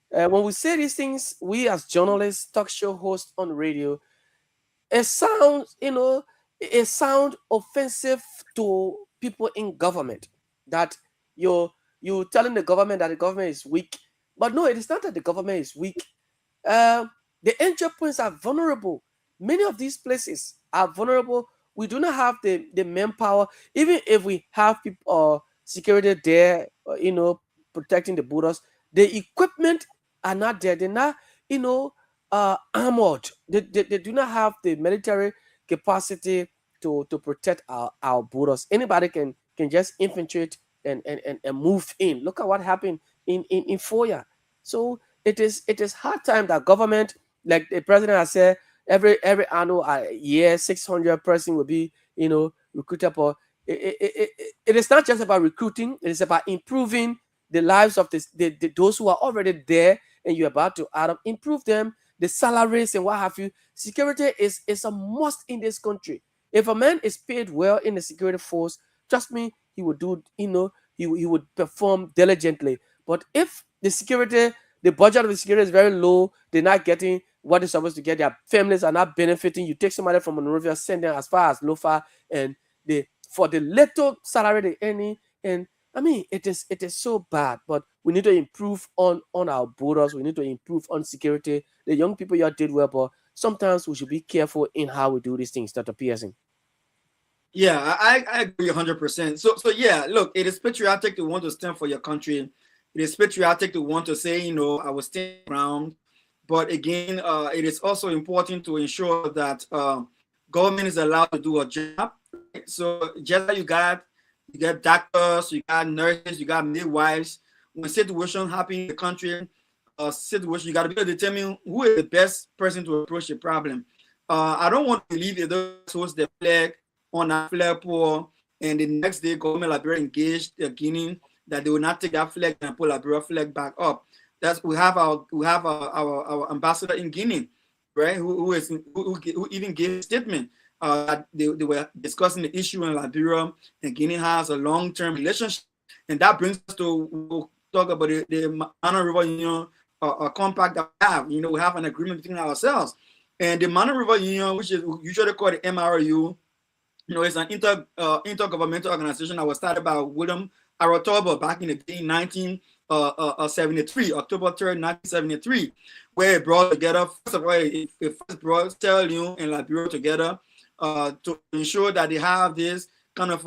When we say these things, we as journalists, talk show hosts on radio, it sound offensive to people in government, that you telling the government that the government is weak. But no, it is not that the government is weak. The entry points are vulnerable. Many of these places are vulnerable. We do not have the manpower. Even if we have people security there, protecting the borders, the equipment are not there. They're not, armored. They do not have the military capacity to protect our borders. Anybody can just infiltrate and move in. Look at what happened in Foya. So it is hard time that government, like the president has said, every annual year 600 person will be recruited. For it is not just about recruiting. It is about improving the lives of those who are already there, and you're about to add up, improve them, the salaries and what have you. Security is a must in this country. If a man is paid well in the security force, trust me, he would do, he would perform diligently. But if the budget of the security is very low, they're not getting what they're supposed to get, their families are not benefiting. You take somebody from Monrovia, send them as far as Lofa, and for the little salary they earning, and I mean, it is so bad. But we need to improve on our borders. We need to improve on security. The young people here did well, but sometimes we should be careful in how we do these things, Dr. Pearson. Yeah, I agree 100%. So yeah, look, it is patriotic to want to stand for your country. It is patriotic to want to say, I will stand around. But again, it is also important to ensure that government is allowed to do a job. Right? So just like you got doctors, you got nurses, you got midwives. When situation happen in the country, situation, you got to be able to determine who is the best person to approach the problem. I don't want to believe that those host the flag on a flagpole, and the next day government Liberia engaged Guinea that they will not take that flag and put Liberia flag back up. We have our ambassador in Guinea, right? Who even gave a statement that they were discussing the issue in Liberia, and Guinea has a long-term relationship, and that brings us to we'll talk about the Mana River Union compact that we have. We have an agreement between ourselves, and the Mana River Union, which is usually called the MRU, it's an intergovernmental organization that was started by William Aratoba back in the day, 1973, October 3rd, 1973, where it brought together, first of all, it first brought Sierra Leone and Liberia together to ensure that they have this kind of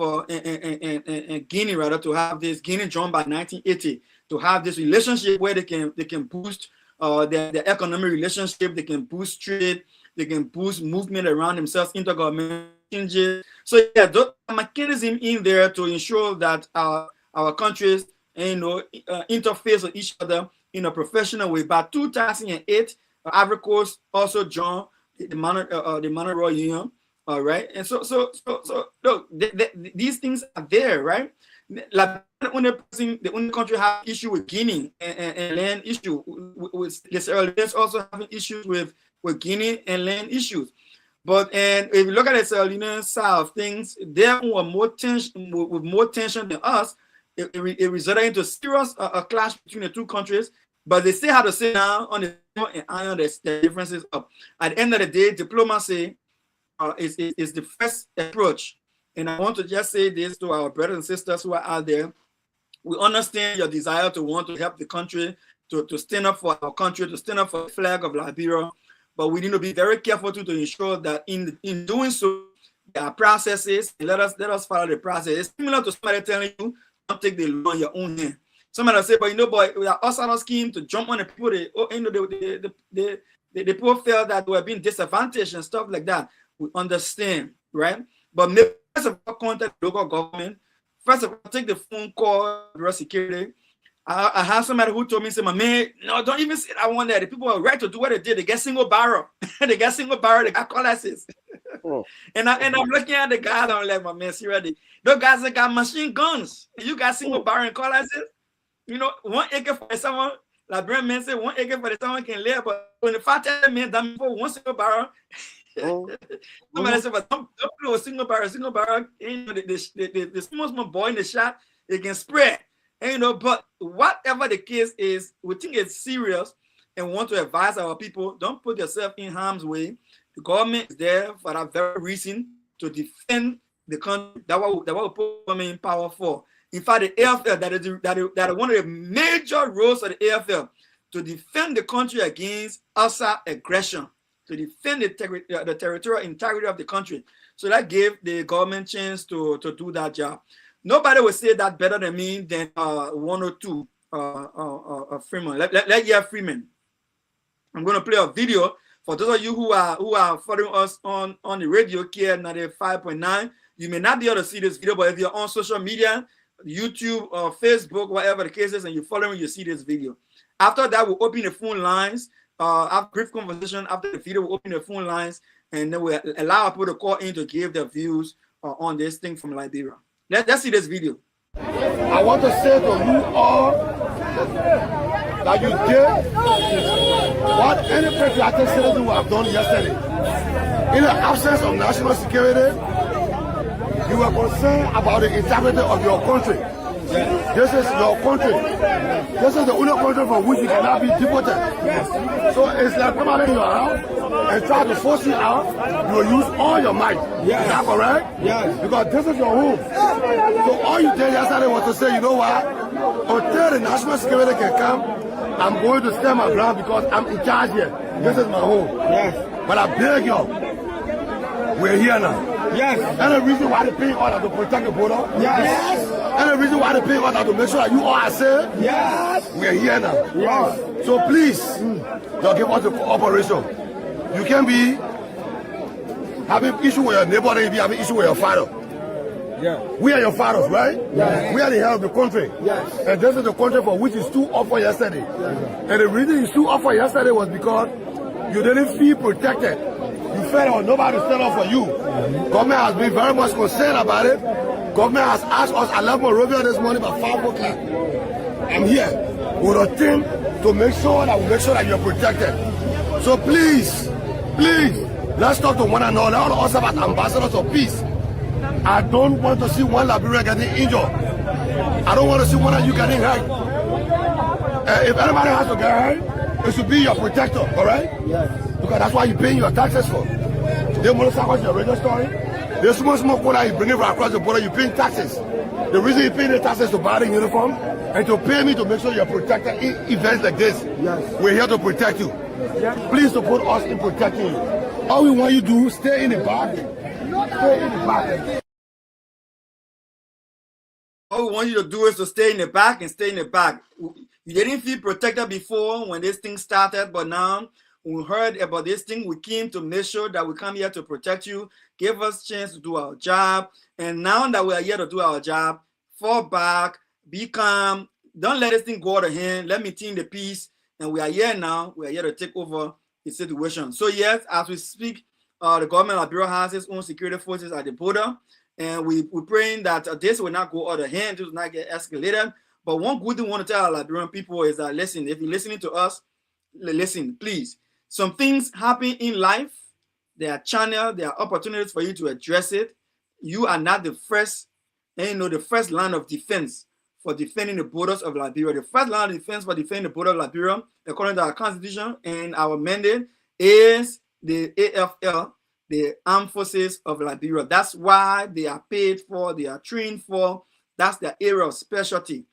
Guinea, rather, to have this Guinea joined by 1980, to have this relationship where they can boost their economic relationship, they can boost trade, they can boost movement around themselves, intergovernmental changes. So yeah, those mechanism in there to ensure that our countries interface with each other in a professional way. By 2008, Ivory Coast also joined the Monroe Union. All right, and so look, these things are there, right? Like the only country have issue with Guinea and land issue with the Sierra Leoneans also having issues with Guinea and land issues. And if you look at the Sierra Leonean side of things, they were more tension than us. It resulted into serious clash between the two countries. But they still have to sit down on the table and iron the differences up. At the end of the day, diplomacy is the first approach. And I want to just say this to our brothers and sisters who are out there. We understand your desire to want to help the country, to stand up for our country, to stand up for the flag of Liberia. But we need to be very careful to ensure that in doing so, there are processes. Let us follow the process. It's similar to somebody telling you, don't take the law in your own hand. Somebody say, but we are us on a scheme to jump on the people. The people felt that they were being disadvantaged and stuff like that. We understand, right? But maybe first of all, contact local government. First of all, take the phone call, security. I have somebody who told me, say, my man, no, don't even say that one there. The people are right to do what they did. They get single barrel. They got single barrel. They got cutlasses. And I'm looking at the guys. I'm like, my man, seriously, those guys that got machine guns. And you got single barrel and cutlasses. You know, 1 acre for someone. Like Brent man said, 1 acre for someone can live. But when the 5 men done for 1 single barrel. Somebody said, but don't blow a single barrel. Single barrel. You know, the small boy in the shot, it can spread. And, you know, but whatever the case is, we think it's serious and want to advise our people, don't put yourself in harm's way. The government is there for that very reason, to defend the country. That's what we put government in power for. In fact, the AFL, that is one of the major roles of the AFL, to defend the country against outside aggression, to defend the territorial integrity of the country. So that gave the government chance to do that job. Nobody will say that better than me than 102 Freeman. Let hear Freeman. I'm going to play a video for those of you who are following us on the radio here 95.9. You may not be able to see this video, but if you're on social media, YouTube or Facebook, whatever the case is, and you're following, you see this video. After that, we'll open the phone lines. After brief conversation, after the video, we'll open the phone lines, and then we'll allow people to call in to give their views on this thing from Liberia. Let's see this video. I want to say to you all that you did what any patriotic citizen would have done yesterday. In the absence of national security, you were concerned about the integrity of your country. This is your country. This is the only country from which you cannot be deported. So it's like coming in your house and try to force you out. You will use all your might. Is that correct? Yes. Because this is your home. So all you did yesterday was to say, you know what? Until the national security can come, I'm going to stand my ground because I'm in charge here. This is my home. Yes. But I beg you, we're here now. Yes. And the reason why they pay order to protect the border. Yes. And the reason why they pay order to make sure that you all are safe. Yes. We're here now. Yes. So please, don't give us the cooperation. You can be having issue with your neighbor, and you be having issue with your father. Yeah. We are your fathers, right? Yes. We are the head of the country. Yes. And this is the country for which you stood up for yesterday. Yes. And the reason you stood up for yesterday was because you didn't feel protected. You felt like nobody stood up for you. Government has been very much concerned about it. Government has asked us, I left Monrovia this morning by 5 o'clock. I'm here with a team to make sure that you're protected. So please, let's talk to one another. All of us are ambassadors of peace. I don't want to see one Liberian getting injured. I don't want to see one of you getting hurt. If anybody has to get hurt, it should be your protector, all right? Yes. Because that's why you're paying your taxes for. They want to start your radio story. There's small quota you bring it from across the border, you're paying taxes. The reason you're paying the taxes to buy the uniform and to pay me to make sure you're protected in events like this. Yes. We're here to protect you. Yes. Please support us in protecting you. All we want you to do, stay in the back. Stay in the back. All we want you to do is to stay in the back and stay in the back. You didn't feel protected before when this thing started, but now when we heard about this thing, we came to make sure that we come here to protect you, give us a chance to do our job. And now that we are here to do our job, fall back, be calm, don't let this thing go out of hand. Let me maintain the peace. And we are here now. We are here to take over the situation. So yes, as we speak, the government of Bureau has its own security forces at the border. And we're praying that this will not go out of hand, this will not get escalated. But one good thing we want to tell our Liberian people is that, listen, if you're listening to us, listen, please. Some things happen in life. There are channels, there are opportunities for you to address it. You are not the first, the first line of defense for defending the borders of Liberia. The first line of defense for defending the border of Liberia, according to our constitution and our mandate, is the AFL, the Armed Forces of Liberia. That's why they are paid for, they are trained for. That's their area of specialty.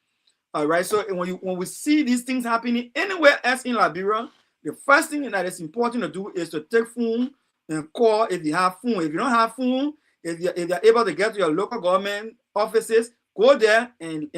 All right. So when we see these things happening anywhere else in Liberia, the first thing that is important to do is to take phone and call if you have phone. If you don't have phone, if you're able to get to your local government offices, go there and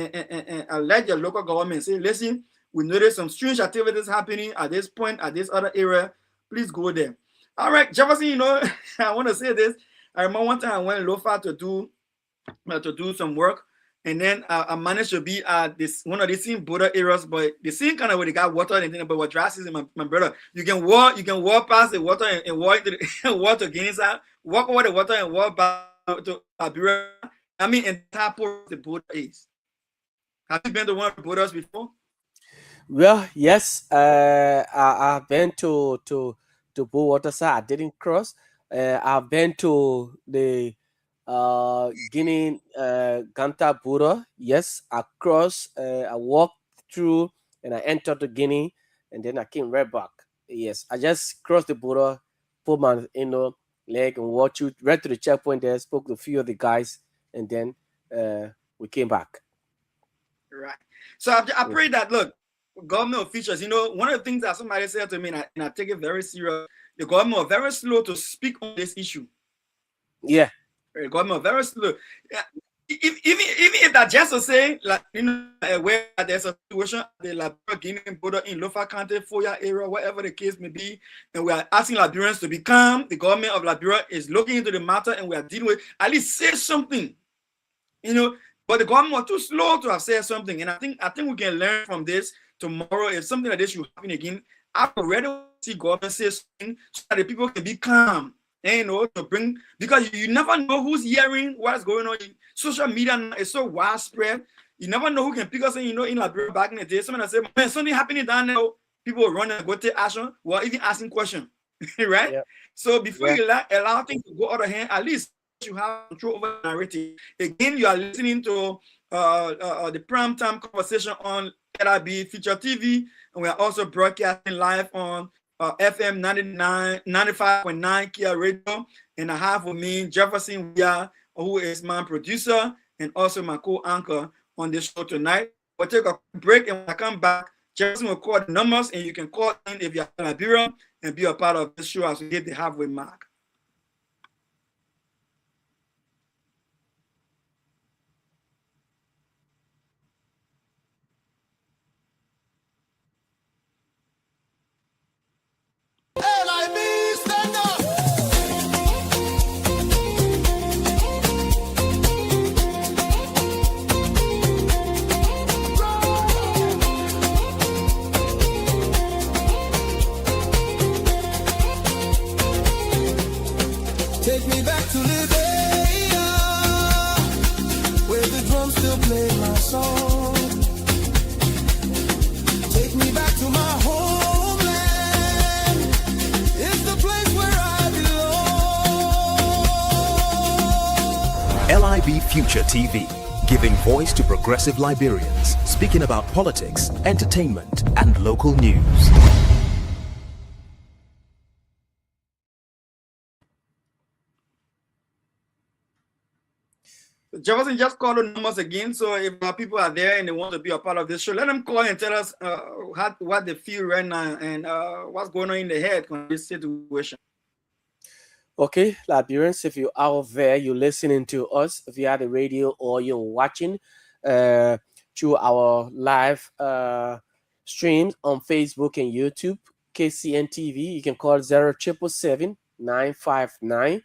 alert your local government. Say, listen, we noticed some strange activities happening at this point, at this other area. Please go there. All right, Jefferson, I want to say this. I remember one time I went Lofa to do some work, and then I managed to be at this one of the same border areas, but the same kind of where they got water and then, but what dry season, my brother, you can walk past the water and walk to the walk to Guinea side, walk over the water and walk back to Liberia. I mean, and tap the border is. Have you been to one of the borders before? Well, yes, I've been to Waterside. I didn't cross. I've been to the Guinea Ganta border. Yes, I crossed. I walked through and I entered the Guinea, and then I came right back. Yes, I just crossed the border, put my leg and walked through right to the checkpoint there. Spoke to a few of the guys, and then we came back. Right. So I pray that, look, government officials, one of the things that somebody said to me, and I take it very serious, the government are very slow to speak on this issue. Yeah. The government are very slow. Even if that just to say, like, where there's a situation at the Liberia Guinea border in Lofa County, Foya area, whatever the case may be, and we are asking Liberians to be calm, the government of Liberia is looking into the matter and we are dealing with, at least say something, But the government was too slow to have said something, and I think we can learn from this tomorrow. If something like this should happen again, I would rather see government say something so that the people can be calm, and to bring, because you never know who's hearing what's going on. Social media is so widespread. You never know who can pick us. In Liberia back in the day, someone say, "Man, something happening down there." People run and go take action, or even asking questions, right? Yeah. So before you allow things to go out of hand, at least you have control over the narrative. Again, you are listening to the prime time conversation on LIB Future TV, and we are also broadcasting live on FM 95.9 Kia Radio, and I have with me Jefferson Wia, who is my producer and also my co-anchor on this show tonight. We'll take a break, and when I come back, Jefferson will call the numbers, and you can call in if you're in Liberia and be a part of this show as we hit the halfway mark. LIB, stand up. Take me back to Liberia, where the drums still play my song. Take me back to my homeland. It's the place where I belong. LIB Future TV, giving voice to progressive Liberians, speaking about politics, entertainment, and local news. Jefferson, just call the numbers again. So if people are there and they want to be a part of this show, let them call and tell us what they feel right now and what's going on in their head on this situation. Okay, Liberians, if you're out there, you're listening to us via the radio or you're watching through our live streams on Facebook and YouTube, KCN TV, you can call 0777 959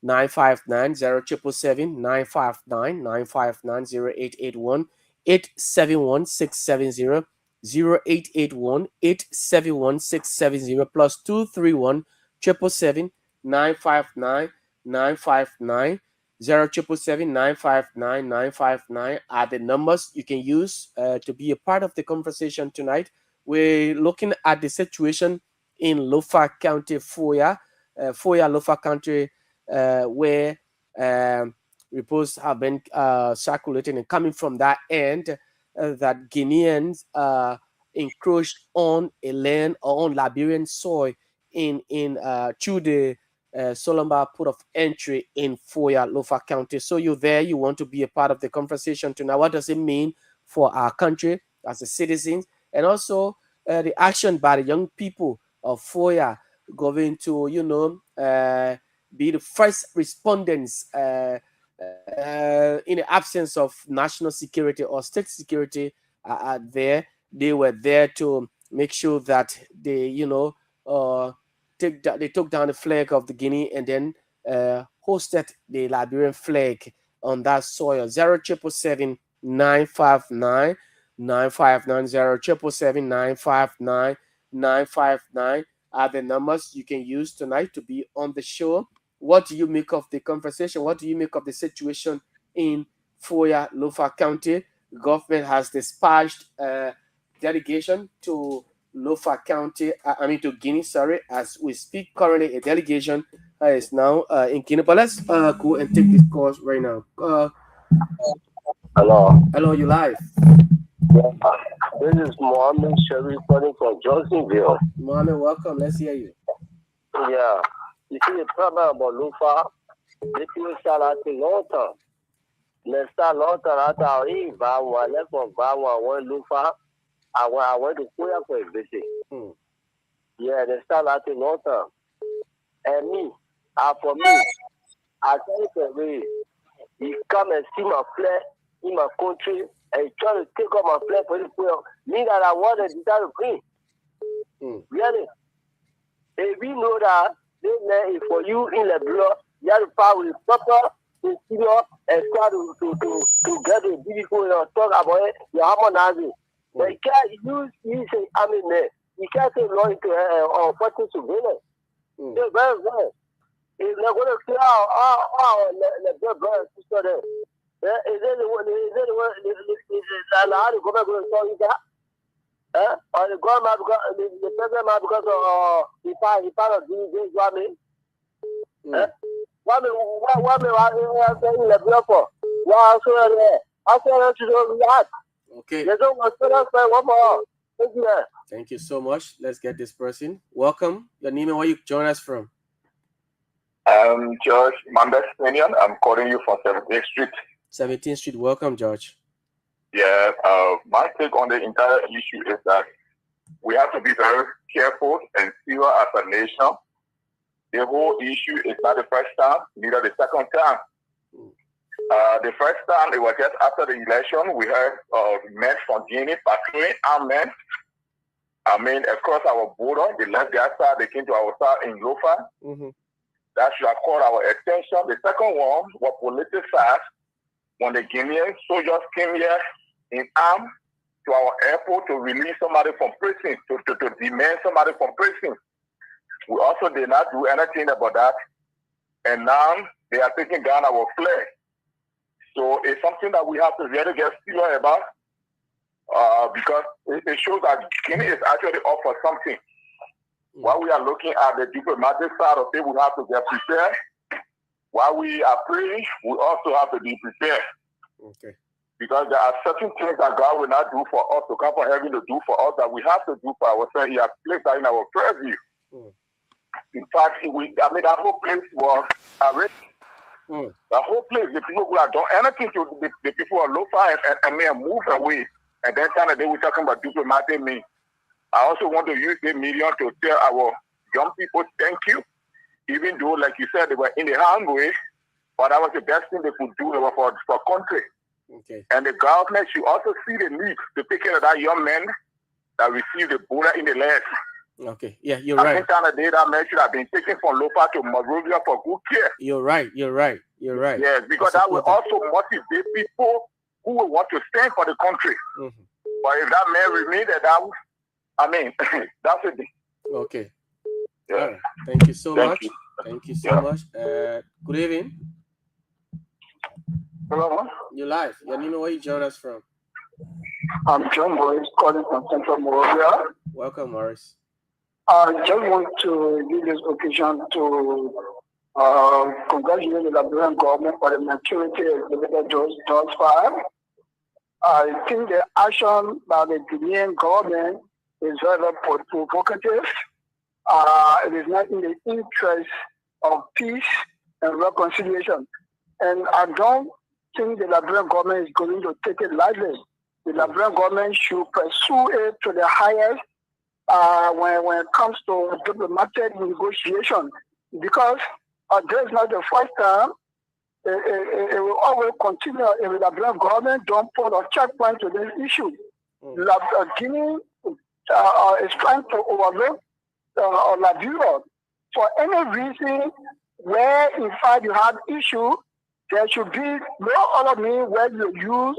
959 0777 959 959 0881 871 670 0881 871 670 plus 231 777 959 959 0777 959 959 are the numbers you can use to be a part of the conversation tonight. We're looking at the situation in Lofa County, Foya, Lofa County, where reports have been circulating and coming from that end that Guineans encroached on a land or on Liberian soil in through the Solomba port of entry in Foya, Lofa County. So you're there, you want to be a part of the conversation tonight. What does it mean for our country as a citizens, and also the action by the young people of Foya going to, be the first respondents in the absence of national security or state security there. They were there to make sure that they, they took down the flag of the Guinea and then hosted the Liberian flag on that soil. 0777 959 959 0777 959 959 are the numbers you can use tonight to be on the show. What do you make of the conversation? What do you make of the situation in Foya, Lofa County? The government has dispatched a delegation to Lofa County, to Guinea, sorry, as we speak. Currently, a delegation is now in Guinea. But let's go and take this course right now. Hello, you live. This is Mohammed Sherry calling from Johnsonville. Mohammed, welcome. Let's hear you. Yeah. You see the problem about Lufa, they people start out in long-term. They start long-term out of Bawa, left from Bawa, one Lufa. I went to Korea for a visit. Yeah, they start out in long-term. And me, for me, I tell you the way, he come and see my flag in my country and try to take off my flag for the prayer. Me that I want to decide to bring. Really? If we know that, then for you in Liberia, you have to fight with proper procedure and start to get the people and talk about it, you harmonize it. But you can't use say, you can't say law into or person surveillance. It's very well. It's not going to clear out the brother and sister there. Is that the one? How the government going to solve that? Or the government the president because of he part of this woman. Woman, in the for? Why also to do that? Okay. One more. Thank you. Thank you so much. Let's get this person. Welcome. Your name and where you join us from? George Mandas Senior. I'm calling you from 17th Street. 17th Street. Welcome, George. Yeah, my take on the entire issue is that we have to be very careful and serious as a nation. The whole issue is not the first time, neither the second time. The first time, it was just after the election, we heard men from Guinea patrolling armed men. Across our border, they left their side, they came to our side in Lofa. That should have caught our attention. The second one was politicized when the Guinean soldiers came here in arms to our airport to release somebody from prison, to demand somebody from prison. We also did not do anything about that. And now they are taking down our flag. So it's something that we have to really get serious about because it shows that Guinea is actually up for something. While we are looking at the diplomatic side of it, we have to get prepared. While we are praying, we also have to be prepared. Okay. Because there are certain things that God will not do for us to come from heaven to do for us that we have to do for ourselves. He has placed that in our purview. In fact, that whole place was already. The whole place, the people who have done anything to the people of Lofa and may have moved away. And then kind of they were talking about diplomatic means. I also want to use the medium to tell our young people thank you. Even though, like you said, they were in the harm way, but that was the best thing they could do for country. Okay. And the government should also see the need to take care of that young man that received the bullet in the leg. Okay. Yeah, you're right. I think kind of that man should have been taken from Lofa to Monrovia for good care. You're right. Yes, because that will also motivate people who will want to stand for the country. But if that man remained down, that's it. Okay. Yeah. Right. Thank you so much. You. Thank you so much. Good evening. Hello. You're live. Your name and where you join us from? I'm John Morris calling from Central Monrovia. Welcome, Morris. I just want to use this occasion to congratulate the Liberian government for the maturity exhibited thus far. I think the action by the Guinean government is rather provocative. It is not in the interest of peace and reconciliation. And I don't think the Liberian government is going to take it lightly. The Liberian government should pursue it to the highest when it comes to diplomatic negotiation, because this is not the first time. It will always continue if the Liberian government don't put a checkpoint to this issue. Guinea is trying to overlook Liberia. For any reason, where in fact you have issue, there should be no other means where you use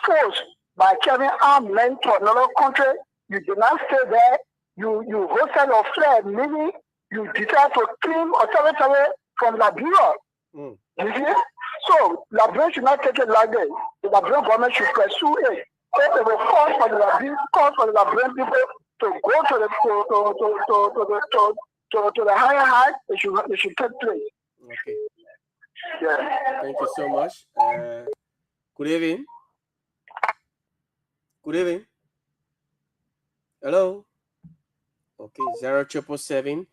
force by carrying armed men to another country. You do not stay there. You hosted or fled, meaning you decide to claim or territory from Liberia. You see? So Liberia should not take it like that. The Liberian government should pursue it. So it will call for the Liberian people to go to the higher height. It should take place. Okay. Yeah. Thank you so much. Good evening. Good evening. Hello. Okay, 0777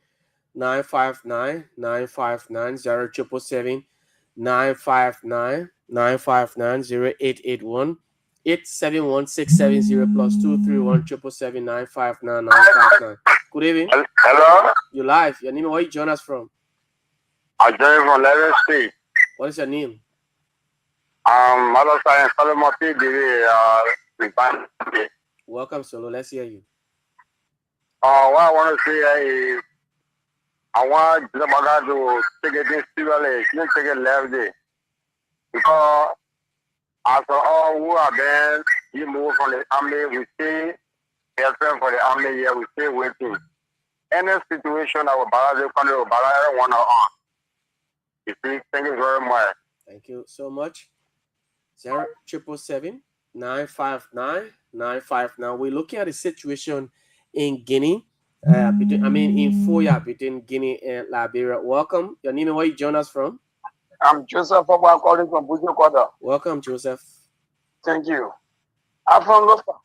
959 959 0777 959 959 0881 871 670 plus 231 777 959 959. Good evening. Hello? You live. Your name, where you join us from? I joined from Lagos State. What is your name? Mother Science, Solomon P. Welcome, Solo. Let's hear you. What I want to say is, I want the Baga to take it this seriously, take it left day. Because after all who are there, you move from the army, we stay helping for the army here, we stay waiting. Any situation that will balance the country will balance everyone on. You see, thank you very much. Thank you so much. 0777 959 959. We're looking at the situation in Guinea, in Foya, between Guinea and Liberia. Welcome. Your name and where you join us from? I'm Joseph Oba calling from Bujo Quarter. Welcome, Joseph. Thank you. I'm from Lofa.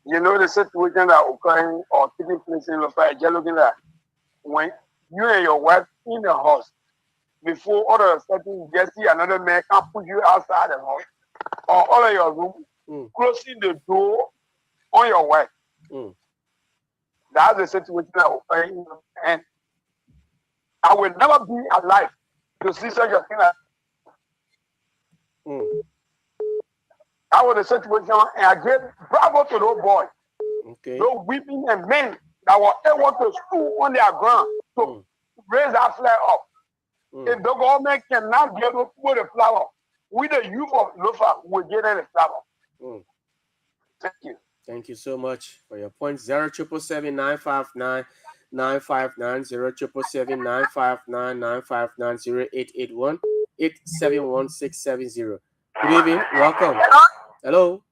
You know the situation that occurring or taking place in Lofa, just looking at when you and your wife in the house, before all of a sudden you just see another man can put you outside the house or all of your room, closing the door on your wife. That's the situation that occurring, and I will never be alive to see such a thing. That was the situation, and I gave bravo to those boys, those women and men that were able to stood on their ground to raise that flag up. If the government cannot get up with the flower, we the youth of Lofa will get in the flower. Thank you. Thank you so much for your point. 0777 959 959 0777 959 959 0881 871 670. Good evening. Welcome. Hello.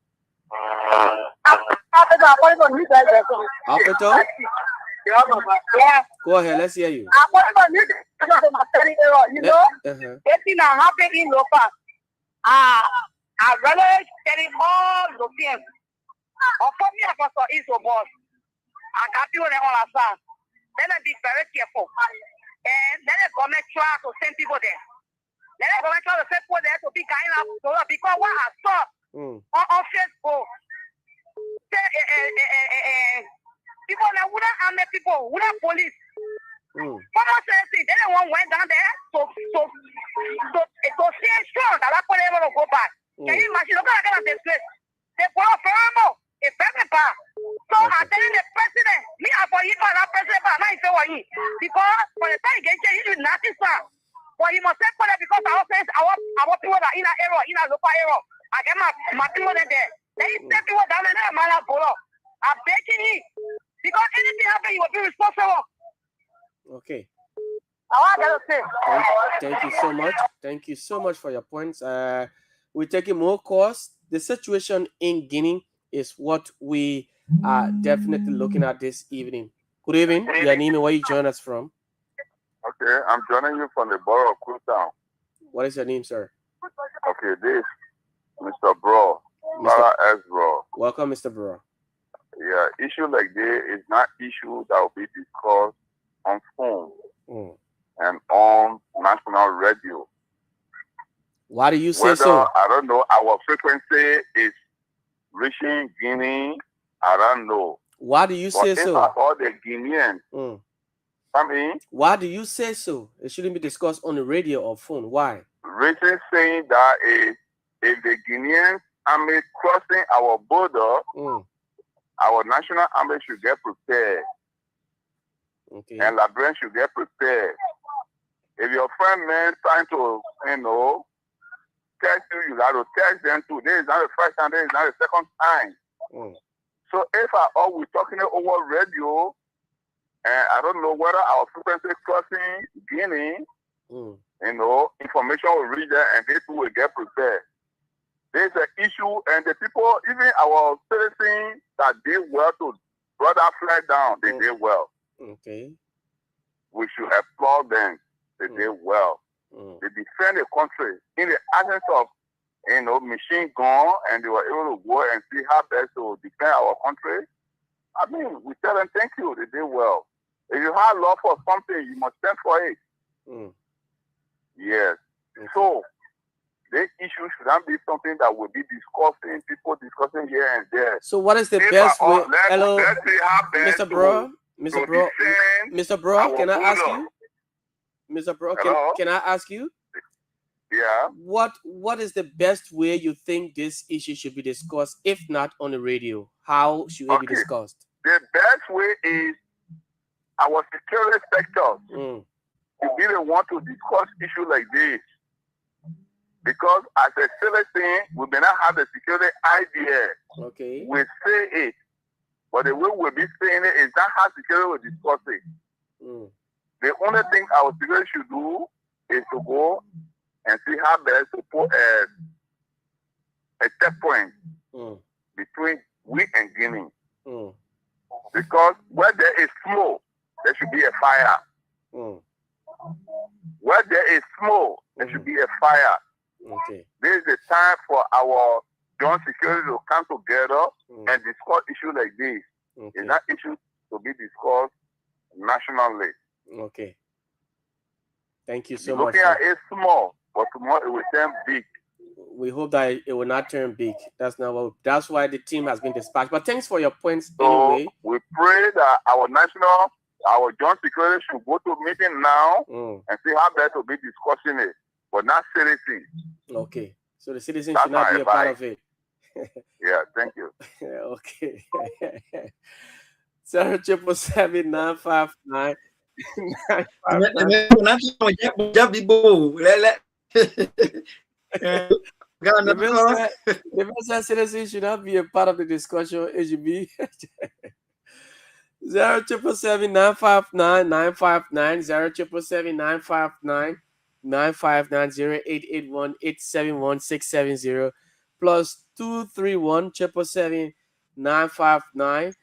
Alberto? Go ahead. Let's hear you. You know, everything that happened in Lofa, I really telling all the things. Or for me, I was is your boss. I got you on the understand. Then I be very careful. And then the government try to send people there. Then the government try to send people there to be kind of because what I saw on Facebook, people that wouldn't army people, wouldn't police. Someone says they didn't want went down there to stay strong that I put able to go back. Can you imagine? Look at that disgrace. They put up for a very bad. So I telling the president, me I for you for that president, but not say what he because for the time he get he do nothing, sir. But he must say for that because our people that in an error, in a local error. I get my people there. They step people down there, man, I pull up. I'm begging him because anything happen, you will be responsible. Okay. I gotta say. Thank you so much. Thank you so much for your points. We're taking more calls. The situation in Guinea is what we are definitely looking at this evening. Good evening. Your name and where you join us from? Okay, I'm joining you from the borough of Kutown. What is your name, sir? Okay, this Mr. Bro. Mr. S. Bro. Welcome, Mr. Bro. Yeah, issue like this is not issue that will be discussed on phone and on national radio. Why do you say so? I don't know. Our frequency is reaching Guinea. I don't know. Why do you say so? All the Guineans. Why do you say so? It shouldn't be discussed on the radio or phone. Why? Reason saying that if the Guinean army crossing our border, our national army should get prepared. And Liberians should get prepared. If your friend man trying to, text you, you got to text them too. This is not the first time, this is not the second time. So if I always talking over radio, and I don't know whether our frequency crossing Guinea, information will reach there and people will get prepared. There's an issue, and the people, even our citizens that did well to brought that flag down, they did well. Okay. We should applaud them. They did well. They defend the country in the absence of, machine gun, and they were able to go and see how best to defend our country. I mean, we tell them thank you. They did well. If you have love for something, you must stand for it. Yes. Okay. So, this issue should not be something that will be people discussing here and there. So what is the best way? Hello, Mr. Bro, Mr. Bro, can I ask you? Mr. Bro, can I ask you? Yeah. What is the best way you think this issue should be discussed, if not on the radio? How should it be discussed? The best way is our security sector to be the one to discuss issues like this. Because as a citizen, we may not have the security idea. Okay. We say it, but the way we'll be saying it is not how security will discuss it. The only thing our security should do is to go and see how best to put a checkpoint between we and Guinea. Because where there is smoke, there should be a fire. Where there is smoke, there should be a fire. Okay. This is the time for our joint security to come together and discuss issues like this. It's not issues to be discussed nationally. Okay. Thank you so much. Looking at it small, but tomorrow it will turn big. We hope that it will not turn big. That's not what. That's why the team has been dispatched. But thanks for your points anyway. We pray that our joint security should go to meeting now and see how best to be discussing it, but not citizens. Okay. So the citizens should not be a part of it. Yeah, thank you. Okay. 0777959. The citizens should not be a part of the discussion. It should be 0777959 959-0881871-670 plus 231-777-959-959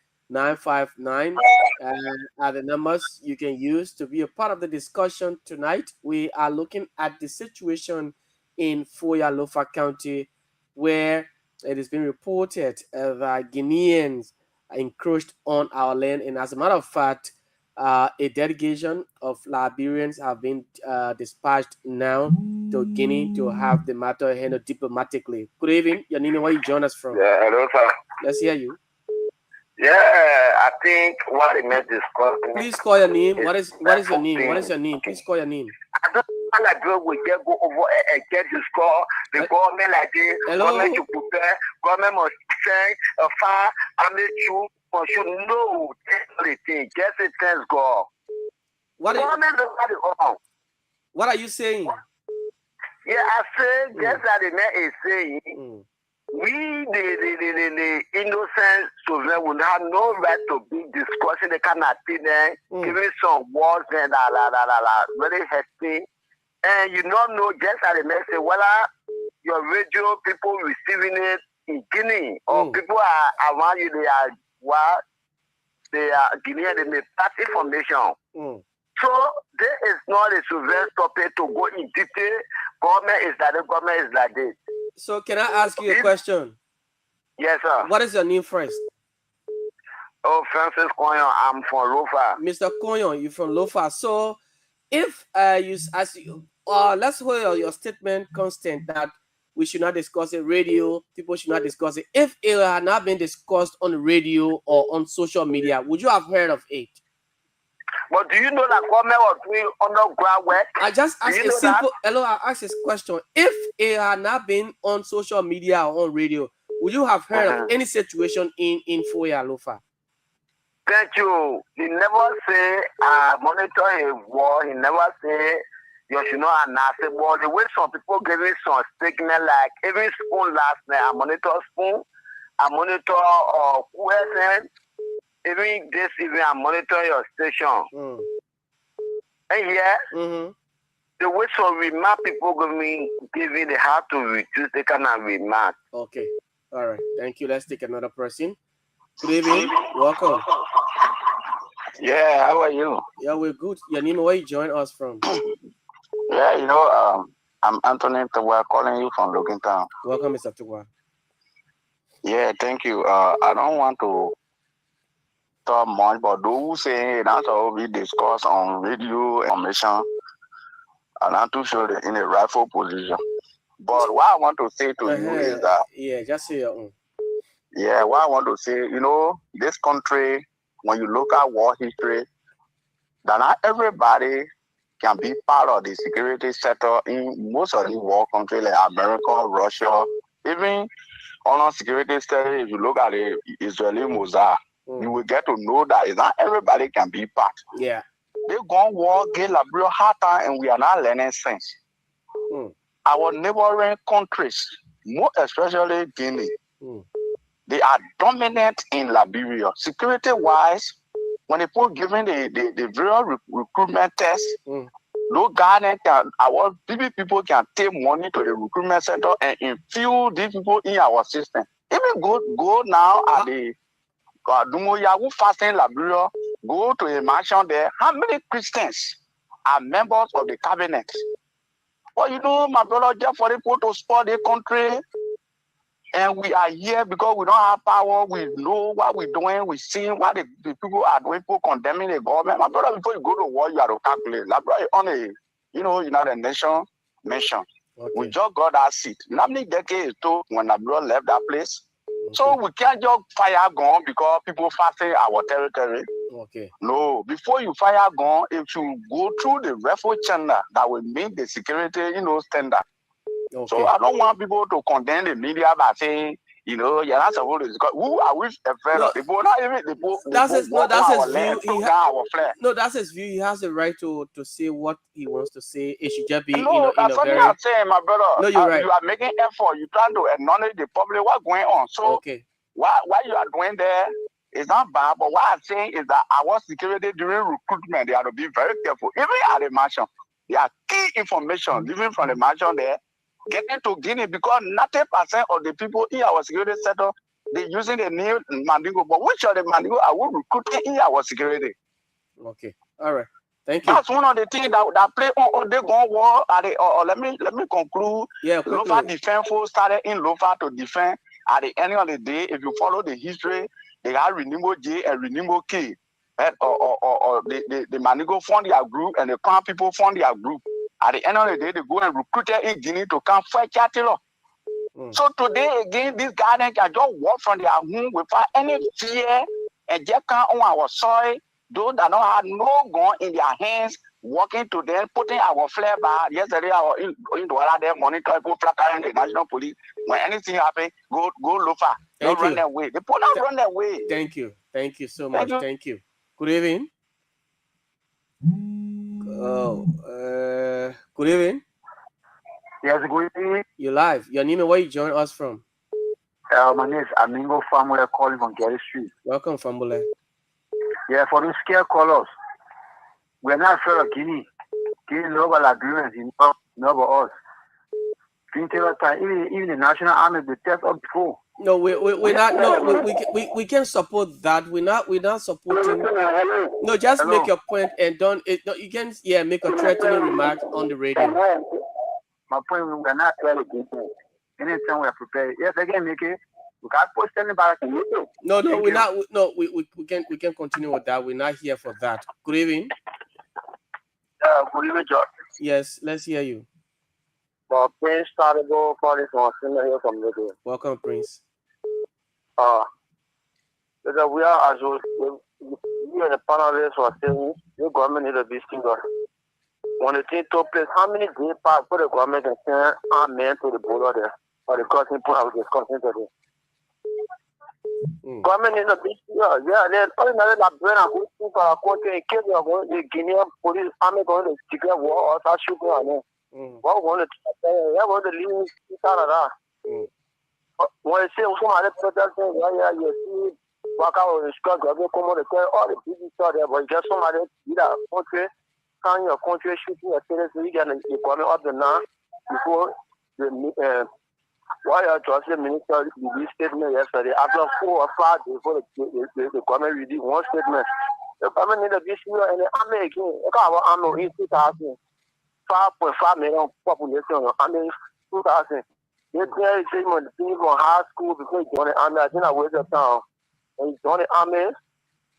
are the numbers you can use to be a part of the discussion tonight. We are looking at the situation in Foya Lofa County, where it has been reported that Guineans encroached on our land, and as a matter of fact, a delegation of Liberians have been dispatched now to Guinea to have the matter handled diplomatically. Good evening, Yanini. Where you join us from? Yeah, hello, sir. Let's hear you. Yeah, I think what it meant is please call your name. What is your name? What is your name? Please call your name. I don't want to we just go over and get the score. The government like this, government to prepare, government must send a fire, I make you should know the thing. Just a thanks God. What are you saying? Yeah, I said just that the man is saying we the innocent children will have no right to be discussing the kind of thing there, giving some words and very hefty. And you don't know just as the man say whether your radio people receiving it in Guinea or people are around you, they are Guinean, they may pass information. So there is not a sovereign topic to go in detail. Government is like this, government is like this. So can I ask you a question? Yes, sir. What is your name first? Oh, Francis Koyon, I'm from Lofa. Mr. Koyon, you're from Lofa. So if let's hold your statement constant that we should not discuss it radio, people should not discuss it. If it had not been discussed on the radio or on social media, would you have heard of it? But do you know that government was doing underground work? I just asked a simple, hello, I asked this question. If it had not been on social media or on radio, would you have heard of any situation in Foya Lofa? Thank you. He never say monitor a war. He never say you should know and I say, well, the way some people giving some statement like even spoon last night, I monitor spoon, I monitor question, even this evening I monitor your station. And yeah, the way some remark people giving they have to reduce the kind of remark. Okay. All right. Thank you. Let's take another person. Good evening. Welcome. Yeah, how are you? Yeah, we're good. Your name, where you join us from? Yeah, you know, I'm Anthony Tawa calling you from Logantown. Welcome, Mr. Tawa. Yeah, thank you. I don't want to talk much, but those saying that's all we discuss on radio information, I'm not too sure they're in a rightful position. But what I want to say to you is that just say your own. Yeah, what I want to say, you know, this country, when you look at war history, that not everybody can be part of the security sector in most of the war countries like America, Russia, even on security sector. If you look at the Israeli Mossad, you will get to know that it's not everybody can be part. Yeah. They gone war, get Liberia hard time, and we are not learning sense. Our neighboring countries, more especially Guinea, they are dominant in Liberia. Security-wise, when they put giving the various recruitment tests, no government can, our people can take money to the recruitment center and infuse these people in our system. Even go now at the Dumoyawu fasting Liberia, go to a mansion there. How many Christians are members of the cabinet? Well, you know, my brother, just for the people to support the country, and we are here because we don't have power. We know what we're doing. We see what the people are doing. People condemning the government. My brother, before you go to war, you have to calculate. Like, brother, on a, you know, United Nations mission. Okay. We just got that seat. How many decades it took when the brother left that place? Okay. So we can't just fire gun because people fasting our territory. Okay. No, before you fire gun, if you go through the refugee channel, that will meet the security, you know, standard. Okay. So I don't want people to condemn the media by saying, you know, you're not supposed to. Because who are we afraid of? That's his view. That's his view. He has the right to say what he wants to say. It should just be that's something I'm saying, my brother. No, you're right. You are making effort. You're trying to acknowledge the public what's going on. So what you are doing there is not bad. But what I'm saying is that our security during recruitment, they have to be very careful. Even at the mansion, there are key information even from the mansion there. Getting to Guinea because 90% of the people in our security sector, they're using the name Mandingo. But which of the Mandingo are we recruiting in our security? Okay. All right. Thank you. That's one of the things that play on the gun war. Let me conclude. Yeah, Lofa defense force started in Lofa to defend. At the end of the day, if you follow the history, they have Renimo J and Renimo K. Right? Or the Mandingo fund their group and the Crown people fund their group. At the end of the day, they go and recruit in Guinea to come fight Chatilo. So today, again, these guys can just walk from their home without any fear and just come on our soil. Those that don't have no gun in their hands, walking to them, putting our flag bar. Yesterday, our in there monitor people carrying the national police. When anything happens, go Lofa. Don't run their way. They put out run their way. Thank you. Thank you so much. Thank you. Good evening. Good evening. Yes, good evening. You're live. Your name and where you join us from? My name is Amingo Famule calling from Gary Street. Welcome, Famule. Yeah, for those scare callers, we're not afraid of Guinea. Guinea know about Liberians, know about us. Even the National Army, they test us before. No, we're not. No, we can support that. We're not supporting. No, just make your point and don't. No, you can make a threatening remark on the radio. My point, we're not trying to get it. Anytime we're prepared, yes, I can make it. We can't post anybody. No, we're not. No, we can continue with that. We're not here for that. Good evening. Good evening, George. Yes, let's hear you. Prince started go for this one here from the Welcome, Prince. Because we are as well, you and the panelists were saying the government need to be single. When the thing took place, how many days passed for the government can send our men to the border there? Or the crossing point I was discussing today? Government is a big deal. Yeah, there's another Liberian who think for a country in case you are going the Guinean police army going to declare war or start shooting on them. What going to leave in Canada? When you say somebody protesting, you see walk out of the struggle, they come on the all the big stuff there, but just somebody either country, can your country shooting your citizens, you get the government up the now before the why I trust the minister released statement yesterday. After 4 or 5 days before the government released one statement, the government need to be sure and the army again. Look at our army in 2000, 5.5 million population. I mean 2000. They tell you the people from high school before you join the army. I think I wait the town. And you join the army,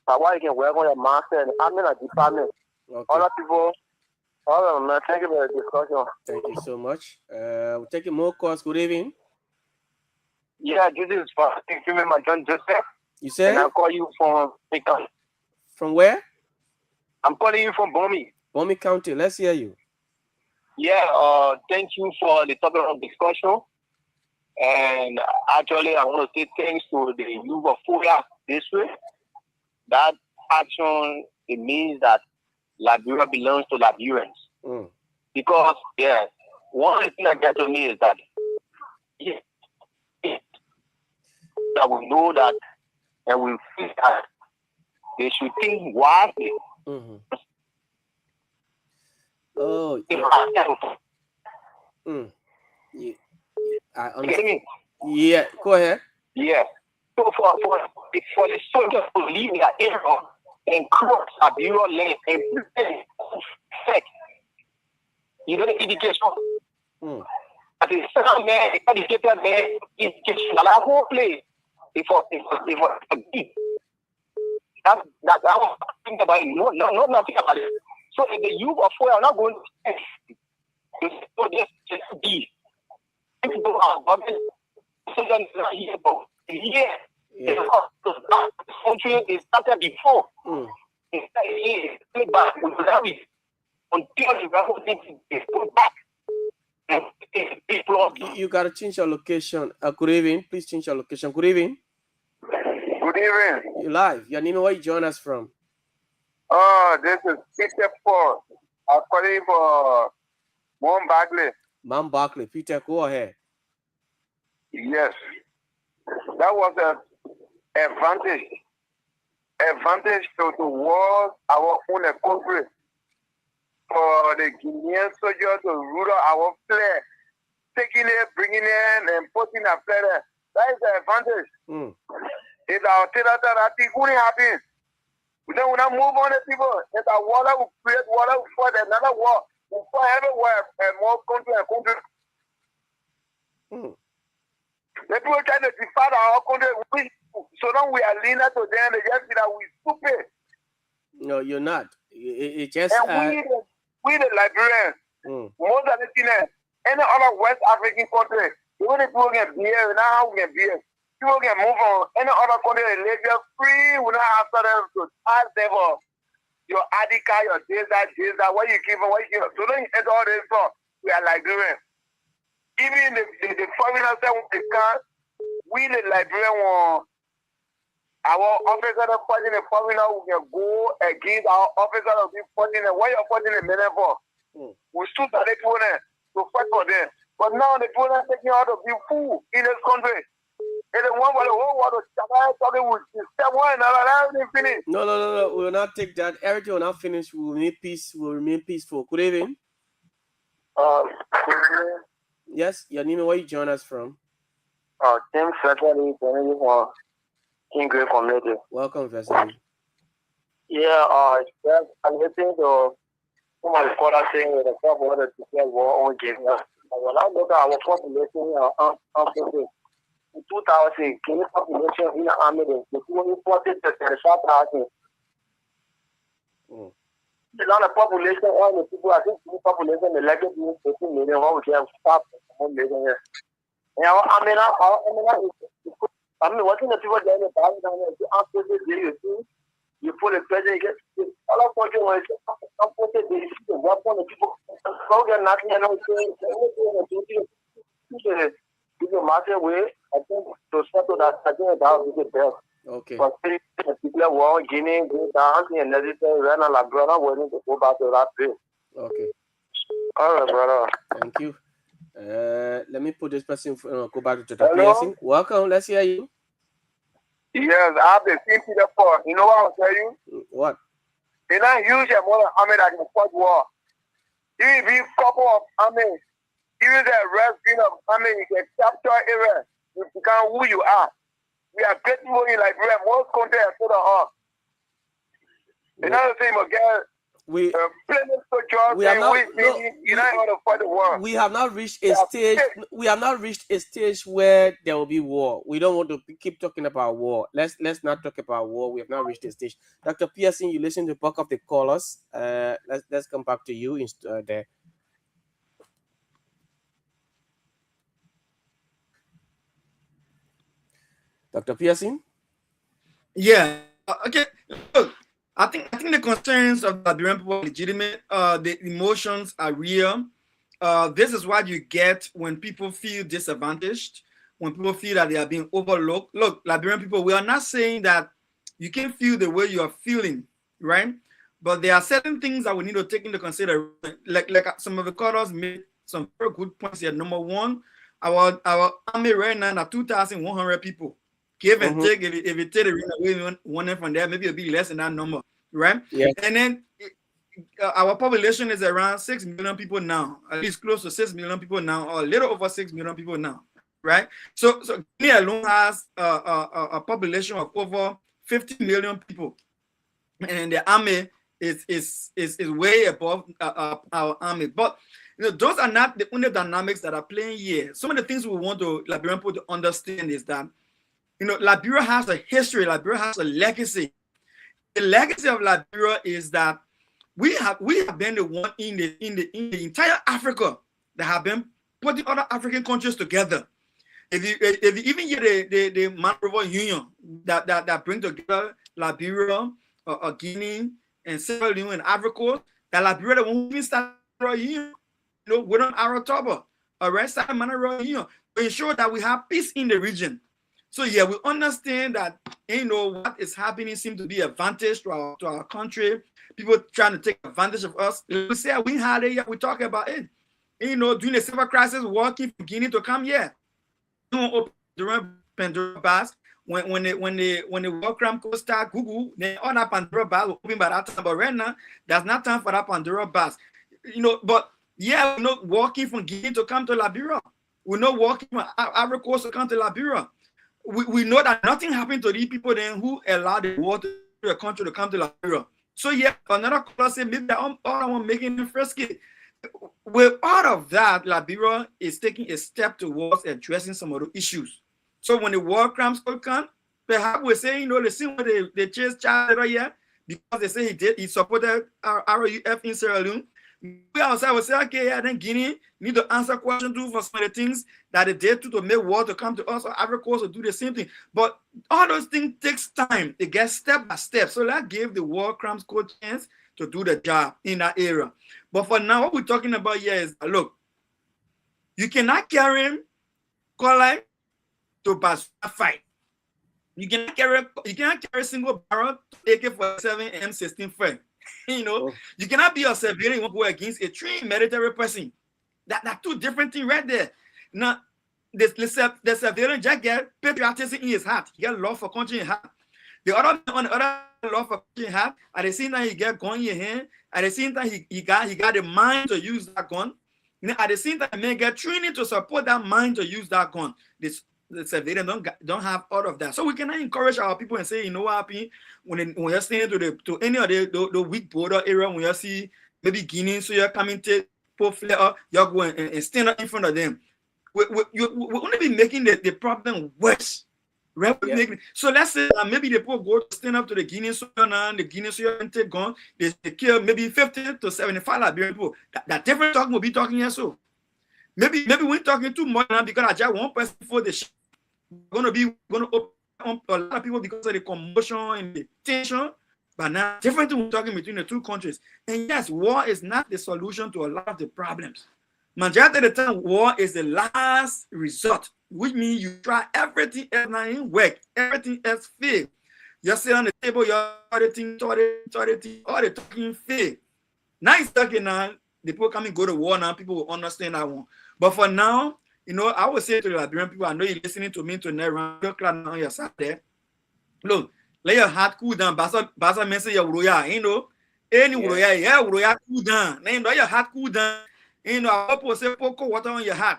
that's why you can work on your master and the army and department. Okay. Other people. All right, man. Thank you for the discussion. Thank you so much. We're taking more calls. Good evening. Yeah, this is my John Joseph. You said? And I call you from From where? I'm calling you from Bomi. Bomi County. Let's hear you. Yeah, thank you for the topic of discussion. And actually, I want to say thanks to the youth of Fuya this way. That action, it means that Liberia belongs to Liberians. Because, yeah, one thing that gets to me is that that we know that and we feel that they should think wisely. Oh, yeah. I understand. Yeah, go ahead. Yeah. So for the soldiers to leave their area and cross Liberia land and protect, you know the education. At the same man, the educated man, education, the whole place. If a big, that's I don't think about it. No, nothing about it. So if the youth of Fuya are not going to just be. People are government soldiers not here, but here the country is started before. It's not here, but we will have it until the whole thing is put back. You gotta change your location. Good evening. Please change your location. Good evening. Good evening. You're live. Your name, where you join us from? Oh, this is Peter Paul. I'm calling for Mount Barkley. Mount Barkley. Peter, go ahead. Yes. That was an advantage to war our own country. For the Guinean soldiers to root out our flag, taking it, bringing it, and putting a flag there. That is the advantage. If our territory wouldn't happen, we don't move on the people. If our water will create water for another war, we fight everywhere and more country and country. The people trying to defend our country, so long we are leaner to them, they just say that we stupid. No, you're not. It just. And we the Liberians, most of the thing, any other West African country, even if people can behave, now how we can behave. People can move on. Any other country, they live there free. We don't have to ask them for your Adika, your this, what you give them, what you give them. So don't enter all this stuff. We are Liberians. Even the foreigners that they can, we the Liberian want our officers are fighting the foreigner who can go against our officers of being fighting them. What you're fighting the men for? We stood at the corner to fight for them. But now the people are taking out of the fool in this country. And the one for the whole world talking with step one and finish. No. We will not take that. Everything will not finish. We will remain peace. We will remain peaceful. Good evening. Yes, your name and where you join us from? Tim Federally, for King Great Community. Welcome, Vesely. Yeah, I'm listening to some of the scholars saying that the top water to declare war on Guinea. When I look at our population in 2000, Guinea population in the army, the people imported to 35,000. The lot of population, all the people, I think the population, the legacy is 15 million, what we have stopped 1 million here. And I mean, watching the people there in the bottom down there, you put a president, all of what you want to put it, the weapon, the people, get nothing, and I'm saying, people marching away. I think to settle that. I think that would be the best. Okay. But people want Guinea, go down and everything. Right now, like brother, waiting to go back to that place. Okay. All right, brother. Thank you. Let me put this person. Go back to Dr. Pearson. Welcome. Let's hear you. Yes, I've been seeing Peter Paul. You know what I'll tell you? What? They're not huge more than army that can fight war. Even if you couple of army, even the rest of army, you can capture area. You become who you are. We are great people in Liberia. Most countries are so hard. Another thing again. We have not reached a stage. We have not reached a stage where there will be war. We don't want to keep talking about war. Let's not talk about war. We have not reached a stage. Dr. Pearson, you listen to the bulk of the callers. Let's come back to you there. Dr. Pearson? Yeah. Okay. Look, I think the concerns of the Liberian people are legitimate. The emotions are real. This is what you get when people feel disadvantaged, when people feel that they are being overlooked. Look, Liberian people, we are not saying that you can feel the way you are feeling, right? But there are certain things that we need to take into consideration. Like some of the callers made some very good points here. Number one, our army right now are 2,100 people. Give and take, if you take the one from there, maybe it'll be less than that number, right? Yeah. And then our population is around 6 million people now, at least close to 6 million people now, or a little over 6 million people now, right? So Guinea alone has a population of over 50 million people, and the army is way above our army. But those are not the only dynamics that are playing here. Some of the things we want to Liberian people to understand is that Liberia has a history. Liberia has a legacy. The legacy of Liberia is that we have been the one in the entire Africa that have been putting other African countries together. If you even hear the Monroe Union that bring together Liberia, Guinea, and Sierra Leone and Ivory Coast, that Liberia the one who even started a union, with an Aratoba, started Monroe Union to ensure that we have peace in the region. So yeah, we understand that what is happening seems to be advantage to our country. People trying to take advantage of us. We say we had it, we talk about it. During the civil crisis, working from Guinea to come here. During Pandora Bars, when the war crime could start Google, then all that Pandora Bars were open by that time. But right now, there's not time for that Pandora Bars. But yeah, we're not walking from Guinea to come to Liberia. We're not walking from Ivory Coast to come to Liberia. We know that nothing happened to these people then who allowed the war to the country to come to Liberia. So yeah, another caller said maybe all I want making the first kid. With all of that, Liberia is taking a step towards addressing some of the issues. So when the war crimes could come, perhaps we say, they see what they chased Charles here because they say he supported our RUF in Sierra Leone. We outside will say, okay, yeah, then Guinea need to answer questions too for some of the things that they did to make war to come to us, or Ivory Coast to do the same thing. But all those things takes time. It gets step by step. So that gave the War Crimes Court chance to do the job in that area. But for now, what we're talking about here is, look, you cannot carry Colin to Basra fight. You cannot carry single barrel AK-47 and M16 fight. You cannot be a civilian and go against a trained military person. That's two different things right there. Now, the civilian just get patriotism in his heart. He got love for country in his heart. The other on the other love for country in his heart. At the same time, he got gun in your hand. At the same time, he got the mind to use that gun. At the same time, man get training to support that mind to use that gun. The civilian don't have all of that. So we cannot encourage our people and say, what happened when you're staying to any of the weak border area, when you see maybe Guinea, so you're coming to put flare up, you're going and stand up in front of them. We're only be making the problem worse. Right? Yeah. So let's say maybe the people go to stand up to the Guinea soldier now, the Guinea soldier and take gun, they kill maybe 50 to 75 Liberian people. That different talk will be talking here. So maybe we're talking too much now because I just one person for the shit. We're gonna open up a lot of people because of the commotion and the tension. But now different thing we're talking between the two countries. And yes, war is not the solution to a lot of the problems. Majority of the time, war is the last resort. which means you try everything else now in work, everything else fail. You sit on the table, you're all the talking fail. Now it's talking now, the people come and go to war now, people will understand that one. But for now, you know, I would say to the Liberian people, I know you're listening to me tonight, around on your side there. Look, let your heart cool down. Basa mention your uroya, you know. Any uroya, yeah, uroya cool down. Then let your heart cool down. You know, I hope say pour water on your heart.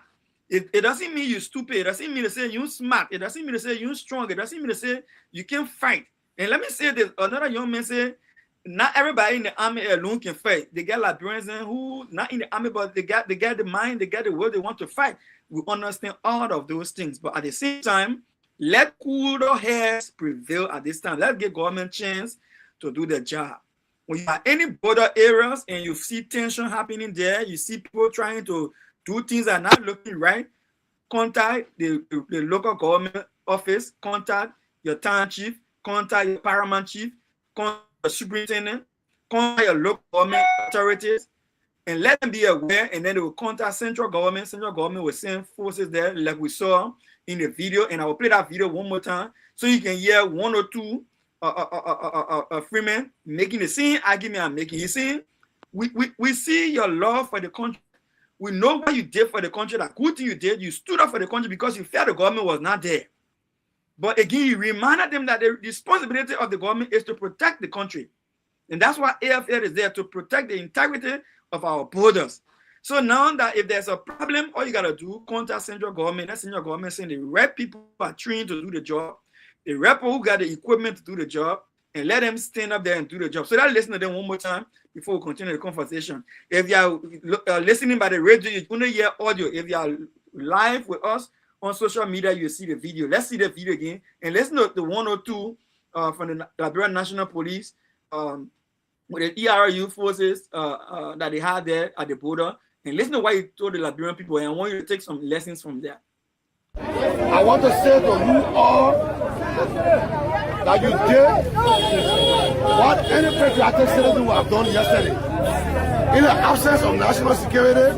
It doesn't mean you're stupid. It doesn't mean to say you're smart. It doesn't mean to say you're strong. It doesn't mean to say you can fight. And let me say this, another young man said, not everybody in the army alone can fight. They got Liberians who not in the army, but they got the mind, they got the will, they want to fight. We understand all of those things, but at the same time, let cooler heads prevail at this time. Let's give government chance to do their job. When you are any border areas and you see tension happening there, you see people trying to do things that are not looking right, contact the local government office, contact your town chief, contact your paramount chief, contact your superintendent, contact your local government authorities, and let them be aware, and then they will contact central government. Central government will send forces there like we saw in the video, and I will play that video one more time so you can hear one or two freemen making the same argument I'm making. You see, we see your love for the country. We know what you did for the country, that good thing you did. You stood up for the country because you felt the government was not there. But again, you reminded them that the responsibility of the government is to protect the country. And that's why AFL is there, to protect the integrity of our borders. So now that if there's a problem, all you got to do, contact central government. That central government saying the right people are trained to do the job, the right people who got the equipment to do the job, and let them stand up there and do the job. So let's listen to them one more time before we continue the conversation. If you are listening by the radio, you only hear audio. If you are live with us on social media, you see the video. Let's see the video again, and listen to the 102 from the Liberian National Police with the ERU forces that they had there at the border, and listen to what he told the Liberian people, and I want you to take some lessons from there. I want to say to you all that you did what any patriotic citizen would have done yesterday. In the absence of national security,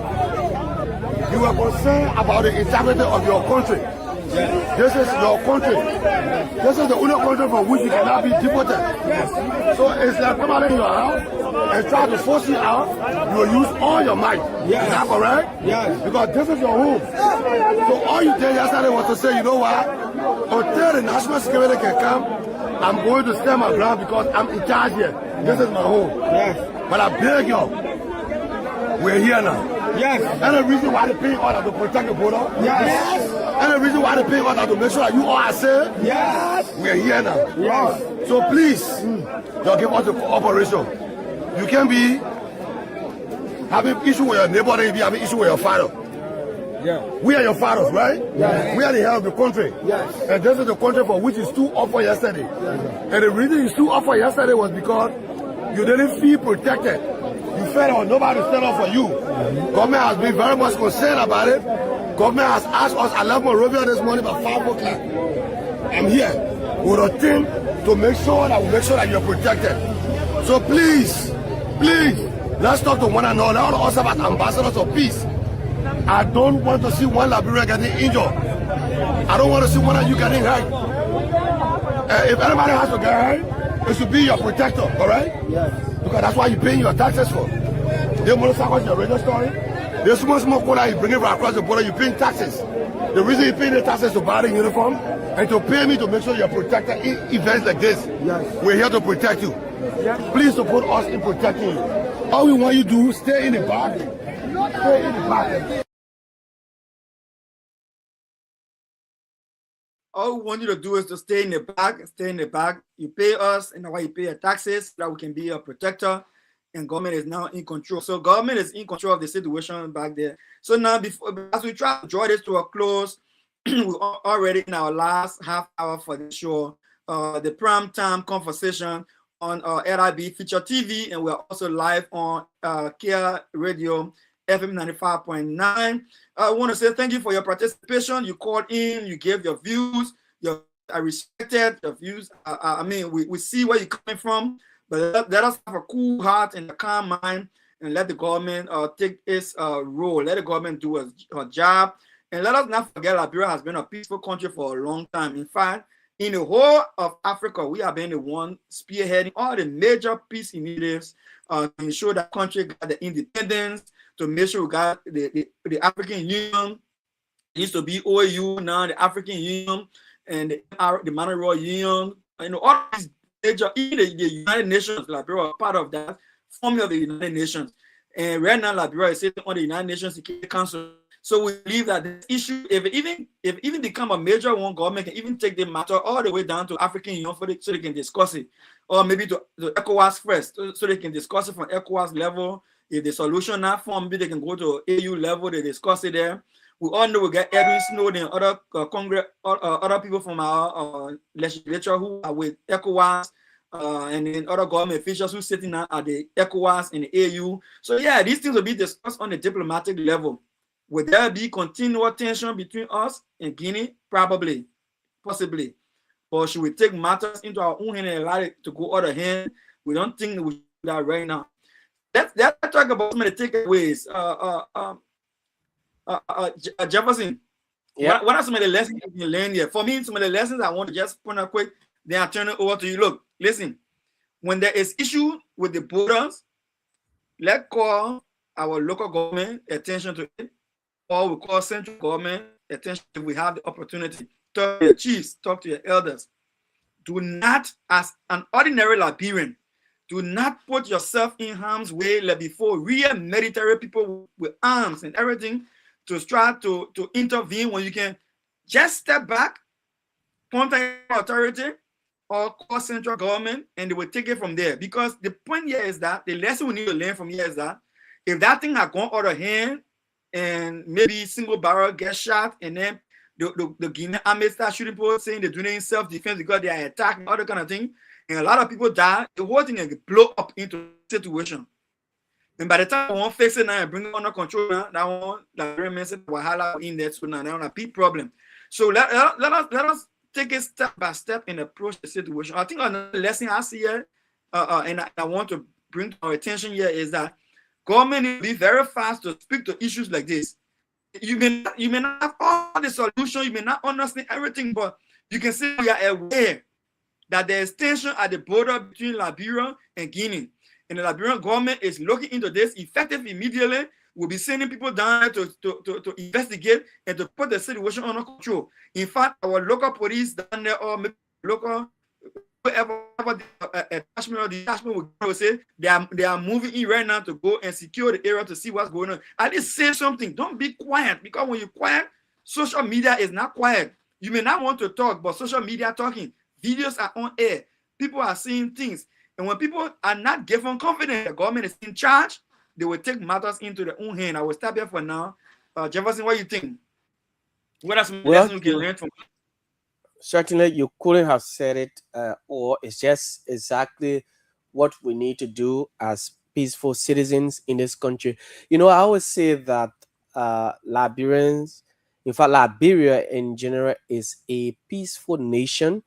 you were concerned about the integrity of your country. This is your country. This is the only country from which you cannot be deported. So it's like somebody in your house and try to force you out, you will use all your might. Yes. Is that correct? Yes. Because this is your home. So all you did yesterday was to say, you know what? Until the national security can come, I'm going to stand my ground because I'm in charge here. This is my home. Yes. But I beg you, we're here now. Yes. And the reason why they pay order to protect the border. Yes. And the reason why they pay order to make sure that you all are safe. Yes. We're here now. Yes. So please, don't give us the cooperation. You can be having issue with your neighbor, and you be having issue with your father. Yeah. We are your fathers, right? Yes. We are the head of the country. Yes. And this is the country for which you stood up for yesterday. Yes. And the reason you stood up for yesterday was because you didn't feel protected. You felt like nobody stand up for you. Government has been very much concerned about it. Government has asked us, I left Monrovia this morning by 5 o'clock. I'm here with a team to make sure that you're protected. So please, let's talk to one another. All of us as ambassadors of peace. I don't want to see one Liberian getting injured. I don't want to see one of you getting hurt. If anybody has to get hurt, it should be your protector, all right? Yes. Because that's why you're paying your taxes for. The motorcycle is your radio story. The small quota you bring it right across the border, you're paying taxes. The reason you pay the taxes to buy the uniform and to pay me to make sure you're protected in events like this. Yes. We're here to protect you. Yes. Please support us in protecting you. All we want you to do is stay in the back. Stay in the back. All we want you to do is to stay in the back, stay in the back. You pay us, and that's why you pay your taxes, so that we can be your protector. And government is now in control. So government is in control of the situation back there. So now, as we try to draw this to a close, we're already in our last half hour for the show, the prime time conversation on LIB Future TV, and we're also live on Kia Radio FM 95.9. I want to say thank you for your participation. You called in, you gave your views. I respected your views. I mean, we see where you're coming from, but let us have a cool heart and a calm mind and let the government take its role. Let the government do her job. And let us not forget, Liberia has been a peaceful country for a long time. In fact, in the whole of Africa, we have been the one spearheading all the major peace initiatives to ensure that country got the independence, to make sure we got the African Union. It used to be OAU, now the African Union and the Monetary Union. All these major, even the United Nations, Liberia are part of that formula of the United Nations. And right now, Liberia is sitting on the United Nations Security Council. So we believe that this issue, if even become a major one, government can even take the matter all the way down to African Union so they can discuss it, or maybe to ECOWAS first, so they can discuss it from ECOWAS level. If the solution not formed, maybe they can go to AU level, they discuss it there. We all know we get Edwin Snowden and other Congress, other people from our legislature who are with ECOWAS, and then other government officials who sitting at the ECOWAS and the AU. So yeah, these things will be discussed on the diplomatic level. Would there be continual tension between us and Guinea? Probably, possibly. Or should we take matters into our own hand and allow it to go other hand? We don't think we should do that right now. Let's talk about some of the takeaways. Jefferson, yeah. What are some of the lessons you can learn here? For me, some of the lessons I want to just point out quick, then I'll turn it over to you. Look, listen, when there is issue with the borders, let's call our local government attention to it, or we call central government attention if we have the opportunity. Talk to your chiefs, talk to your elders. Do not, as an ordinary Liberian, do not put yourself in harm's way like before real military people with arms and everything to try to intervene when you can just step back, contact authority, or call central government, and they will take it from there. Because the point here is that the lesson we need to learn from here is that if that thing had gone out of hand and maybe single barrel gets shot, and then the Guinean army start shooting people saying they're doing self-defense because they are attacking, other kind of thing, and a lot of people die, the whole thing can blow up into a situation. And by the time we want to fix it now and bring it under control now, that one, the very message wahala in there, so now that's a big problem. So let us take it step by step and approach the situation. I think another lesson I see here, and I want to bring to our attention here is that government will be very fast to speak to issues like this. You may not have all the solutions, you may not understand everything, but you can see we are aware that there is tension at the border between Liberia and Guinea. And the Liberian government is looking into this effective immediately. We'll be sending people down to investigate and to put the situation under control. In fact, our local police down there, or maybe local, whoever attachment or detachment will say they are moving in right now to go and secure the area to see what's going on. At least say something. Don't be quiet, because when you're quiet, social media is not quiet. You may not want to talk, but social media talking. Videos are on air. People are seeing things. And when people are not given confidence the government is in charge, they will take matters into their own hand. I will stop here for now. Jefferson, what do you think? What are some lessons we can learn from? Certainly, you couldn't have said it, or it's just exactly what we need to do as peaceful citizens in this country. I always say that Liberians, in fact, Liberia in general, is a peaceful nation,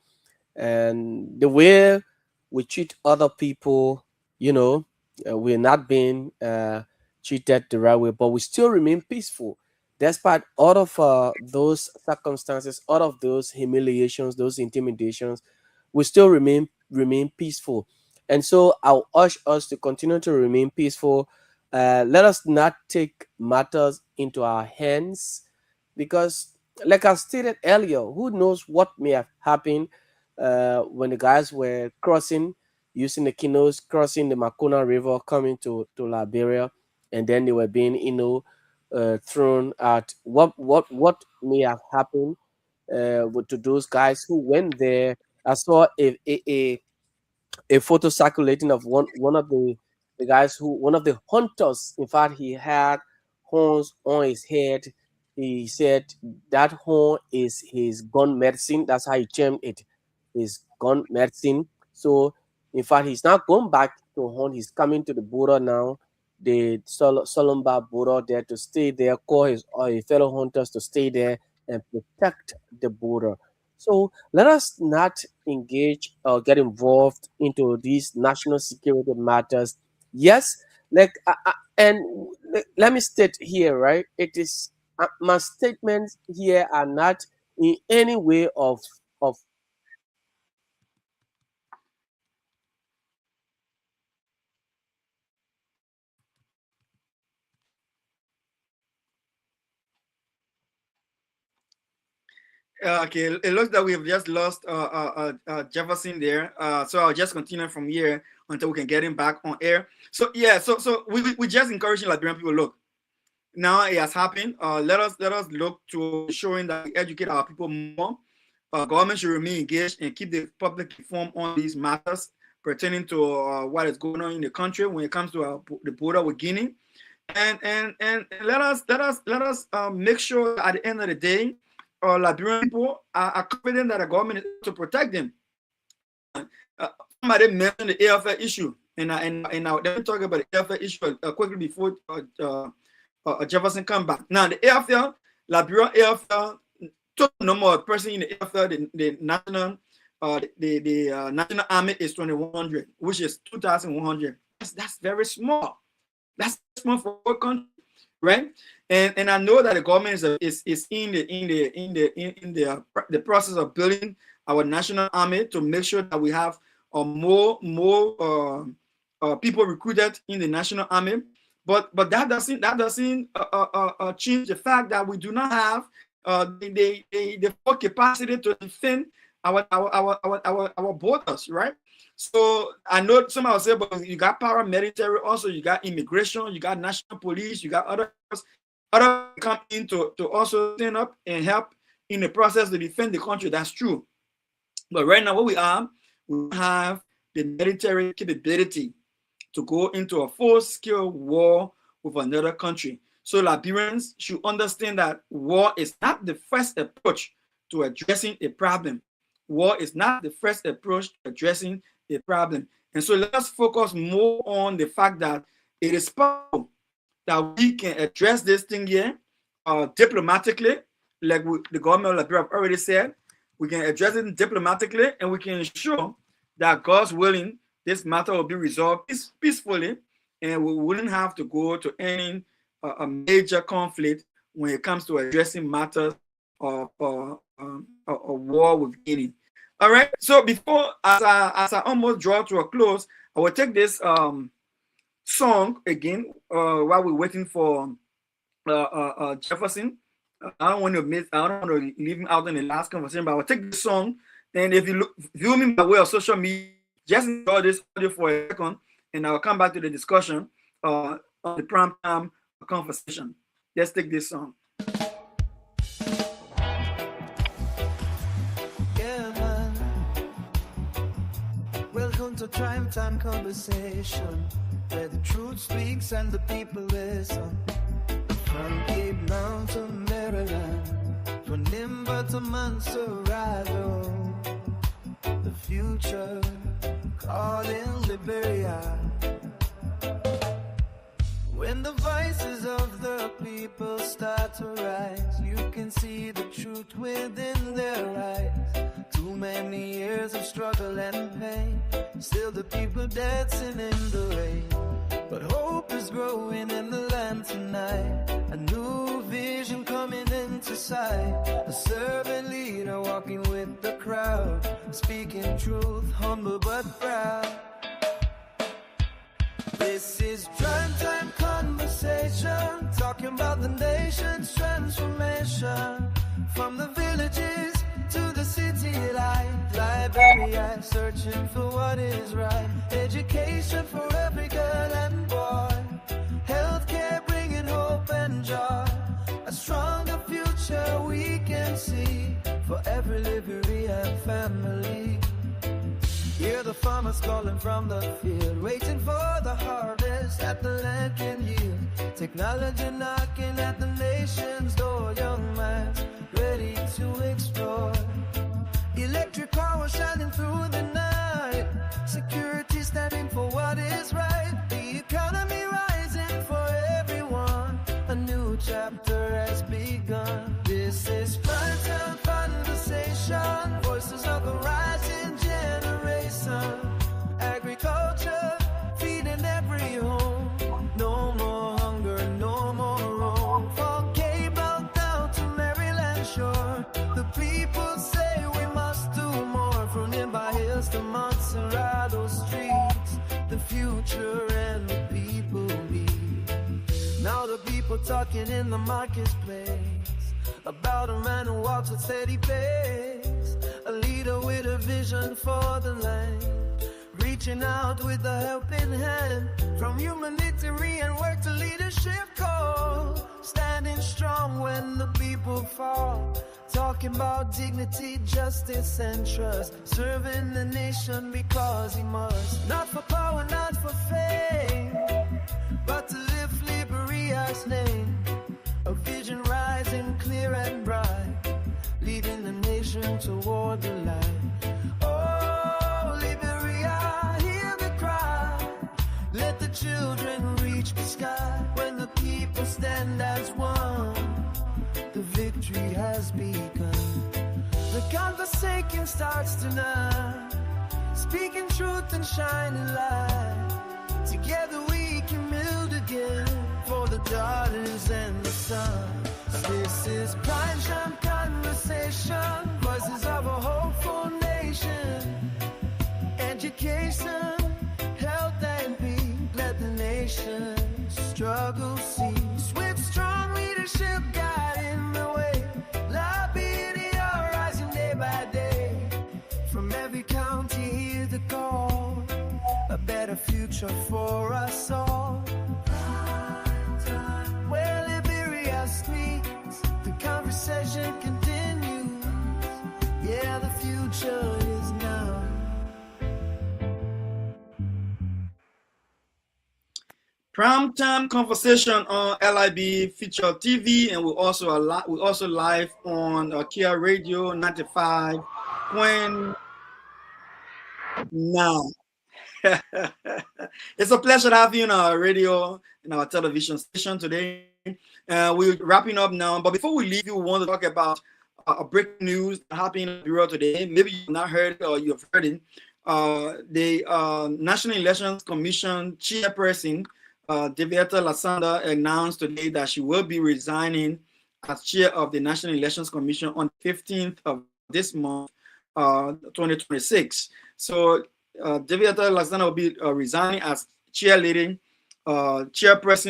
and the way we treat other people, we're not being treated the right way, but we still remain peaceful. Despite all of those circumstances, all of those humiliations, those intimidations, we still remain peaceful. And so I'll urge us to continue to remain peaceful. Let us not take matters into our hands, because, like I stated earlier, who knows what may have happened when the guys were crossing, using the canoes, crossing the Makona River, coming to Liberia, and then they were being, thrown at what may have happened to those guys who went there. I saw a photo circulating of one of the guys one of the hunters. In fact, he had horns on his head. He said that horn is his gun medicine. That's how he termed it, his gun medicine. So, in fact, he's not going back to hunt. He's coming to the border now, the Solomba border, there to stay there, call his fellow hunters to stay there and protect the border. So let us not engage or get involved into these national security matters. Yes, and let me state here, right? It is my statements here are not in any way of Okay, it looks like we've just lost Jefferson there. So I'll just continue from here until we can get him back on air. So yeah, so we just encouraging Liberian people. Look, now it has happened. Let us look to showing that we educate our people more. Government should remain engaged and keep the public informed on these matters pertaining to what is going on in the country when it comes to the border with Guinea. And let us make sure at the end of the day, Liberian people are confident that the government is to protect them. Somebody mentioned the AFL issue, and let me talk about the AFL issue quickly before Jefferson come back. Now the AFL, Liberia AFL, total number of person in the AFL, the national army is 2,100, which is 2,100. That's very small. That's small for our country, right? And I know that the government is in the process of building our national army to make sure that we have more people recruited in the national army. But that doesn't change the fact that we do not have the full capacity to defend our borders, right? So I know some will say, but you got paramilitary, also you got immigration, you got national police, you got others come in to also stand up and help in the process to defend the country. That's true. But right now, what we have the military capability to go into a full-scale war with another country. So Liberians should understand that war is not the first approach to addressing a problem. War is not the first approach to addressing a problem. And so let us focus more on the fact that it is possible that we can address this thing here diplomatically, like the government of Liberia have already said. We can address it diplomatically, and we can ensure that, God's willing, this matter will be resolved peacefully, and we wouldn't have to go to any a major conflict when it comes to addressing matters of war with Guinea. All right. So before, as I almost draw to a close, I will take this song again while we're waiting for Jefferson. I don't want to leave him out in the last conversation, but I will take this song. And if you view me by way of social media, just enjoy this audio for a second, and I'll come back to the discussion on the prime time conversation. Let's take this song. Yeah, man. Welcome to Prime Time Conversation, where the truth speaks and the people listen. From Cape Mountain to Maryland, from Nimba to Montserrat, the future calling Liberia. When the voices of the people start to rise, you can see the truth within their eyes. Too many years of struggle and pain, still the people dancing in the rain. But hope is growing in the land tonight. A new vision coming into sight. A servant leader walking with the crowd, speaking truth, humble but proud. This is Prime Time Conversation, talking about the nation's transformation. From the villages to the city light, Liberia searching for what is right. Education for every girl and boy, healthcare bringing hope and joy. A stronger future we can see for every Liberian family. Hear the farmers calling from the field, waiting for the harvest that the land can yield. Technology knocking at the nation's door, young minds ready to explore. Electric power shining through the night, security standing for what is right. The economy rising for everyone, a new chapter has begun. This is Prime Time Conversation, voices of the rising generation. Agriculture feeding every home, no more hunger, no more roam. From Cape Mountain talking in the marketplace about a man who walks with steady pace, a leader with a vision for the land, reaching out with a helping hand, from humanitarian work to leadership call, standing strong when the people fall, talking about dignity, justice, and trust, serving the nation because he must, not for power, not for fame, but to lift Liberia's name, a vision rising clear and bright, leading the nation toward the light. Oh, Liberia, hear the cry, let the children reach the sky, when the people stand as one, the victory has begun. The conversation starts tonight, speaking truth and shining light. Together we can build again for the daughters and the sons. This is Prime Time Conversation, voices of a hopeful nation. Education, health and peace, let the nation struggle cease. With strong leadership guiding the way, Liberia rising day by day. From every county hear the call, a better future for us all. Where Liberia speaks, the conversation continues. Yeah, the future is now. Prime time conversation on LIB Future TV, and we're also live on Kia Radio 95.9. It's a pleasure to have you on our radio and our television station today. We're wrapping up now, but before we leave, we want to talk about a breaking news happening in the bureau today. Maybe you've not heard it or you have heard it. The National Elections Commission chairperson, Deviata Lasanda, announced today that she will be resigning as chair of the National Elections Commission on the 15th of this month, 2026. So Deviata Lasanda will be resigning as chairperson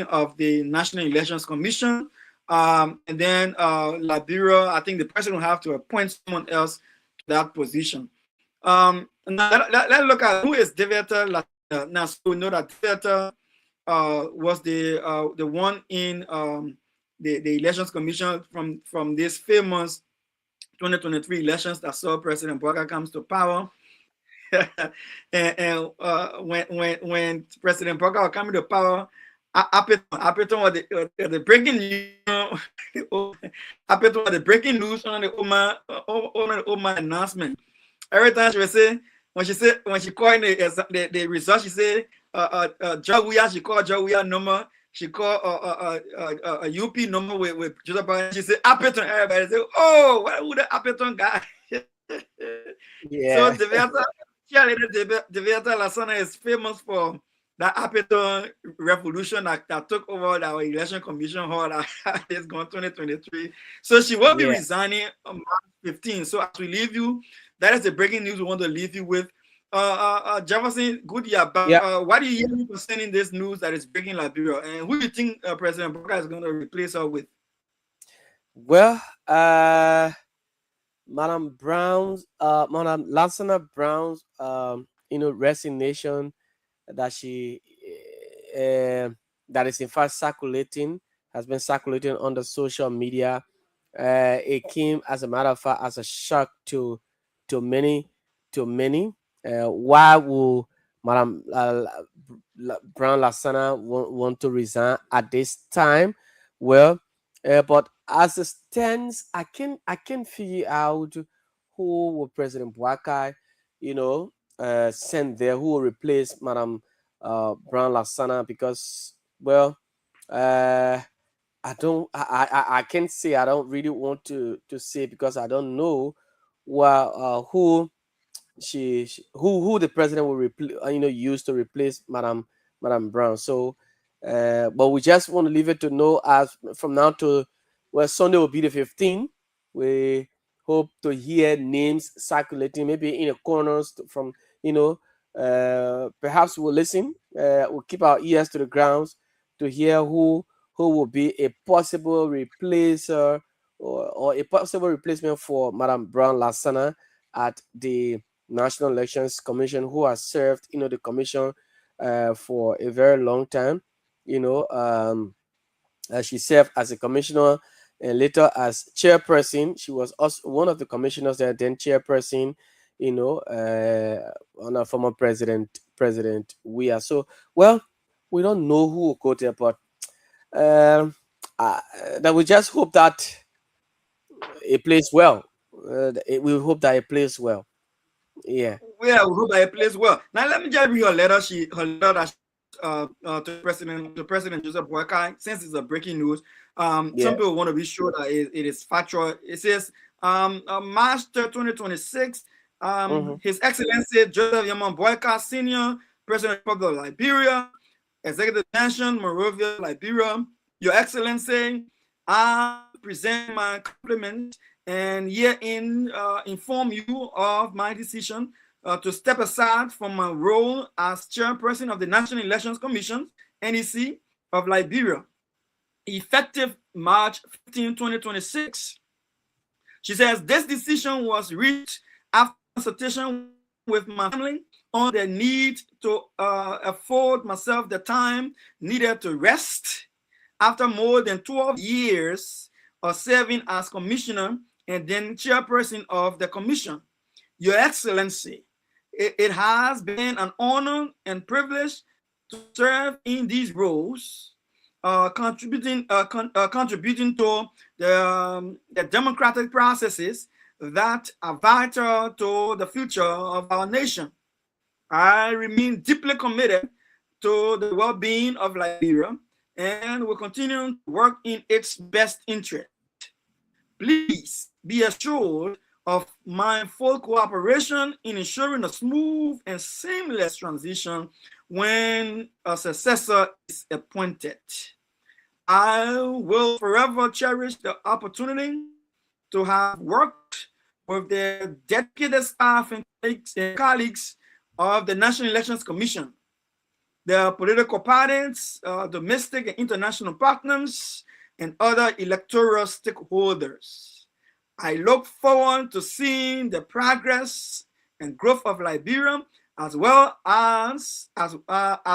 of the National Elections Commission. And then Liberia, I think the president will have to appoint someone else to that position. Now let's look at who is Deviata Lasanda. Now, so we know that Deviata was the one in the Elections Commission from this famous 2023 elections that saw President Bouaka comes to power. and when President Bouaka was coming to power, Apeton was the breaking news. Apeton was the breaking news on the Oma announcement. Every time she would say, when she called the result, she said Jawuya, she called Jawuya number, she called a UP number with Joseph Biden. She said Apeton. Everybody said, oh, who the Apeton guy? Yeah. So Deviata Lasanda is famous for that Apeton revolution that took over our election commission hall that is going 2023. So she will be resigning on March 15. So as we leave you, that is the breaking news we want to leave you with. Jefferson, good year. What do you hear concerning this news that is breaking Liberia, and who do you think President Bouaka is going to replace her with? Well, Madam Lansana Brown's, resignation that she that is in fact has been circulating on the social media. It came, as a matter of fact, as a shock to many. Why will Madam Brown Lansana want to resign at this time? Well, but as it stands, I can figure out who will President Bouaka, send there, who will replace Madam Brown Lansana, because, well, I can't say. I don't really want to say, because I don't know who the president will use to replace Madam Brown. So, but we just want to leave it to know, as from now to Sunday will be the 15th. We hope to hear names circulating, maybe in the corners from perhaps we'll listen. We'll keep our ears to the grounds to hear who who will be a possible replacer or a possible replacement for Madam Brown Lassana at the National Elections Commission, who has served, the commission for a very long time. She served as a commissioner and later as chairperson. She was also one of the commissioners there, then chairperson, on former President Weah. So, well, we don't know who will go there, but that we just hope that it plays well. We hope that it plays well. Yeah. Well, we hope that it plays well. Now let me just read her letter. Her letter that to President Joseph Boakai, since it's a breaking news. Some people want to be sure that it is factual. It says March 2026. His Excellency Joseph Yaman Boakai Senior, President of the Republic of Liberia, Executive Mansion, Monrovia, Liberia. Your Excellency, I present my compliments and herein inform you of my decision to step aside from my role as chairperson of the National Elections Commission, NEC, of Liberia, effective March 15, 2026. She says this decision was reached after consultation with my family on the need to afford myself the time needed to rest after more than 12 years of serving as commissioner and then chairperson of the commission. Your Excellency, it has been an honor and privilege to serve in these roles, contributing to the democratic processes that are vital to the future of our nation. I remain deeply committed to the well-being of Liberia and will continue to work in its best interest. Please be assured of my full cooperation in ensuring a smooth and seamless transition when a successor is appointed. I will forever cherish the opportunity to have worked with the dedicated staff and colleagues of the National Elections Commission, the political parties, domestic and international partners, and other electoral stakeholders. I look forward to seeing the progress and growth of Liberia, as well as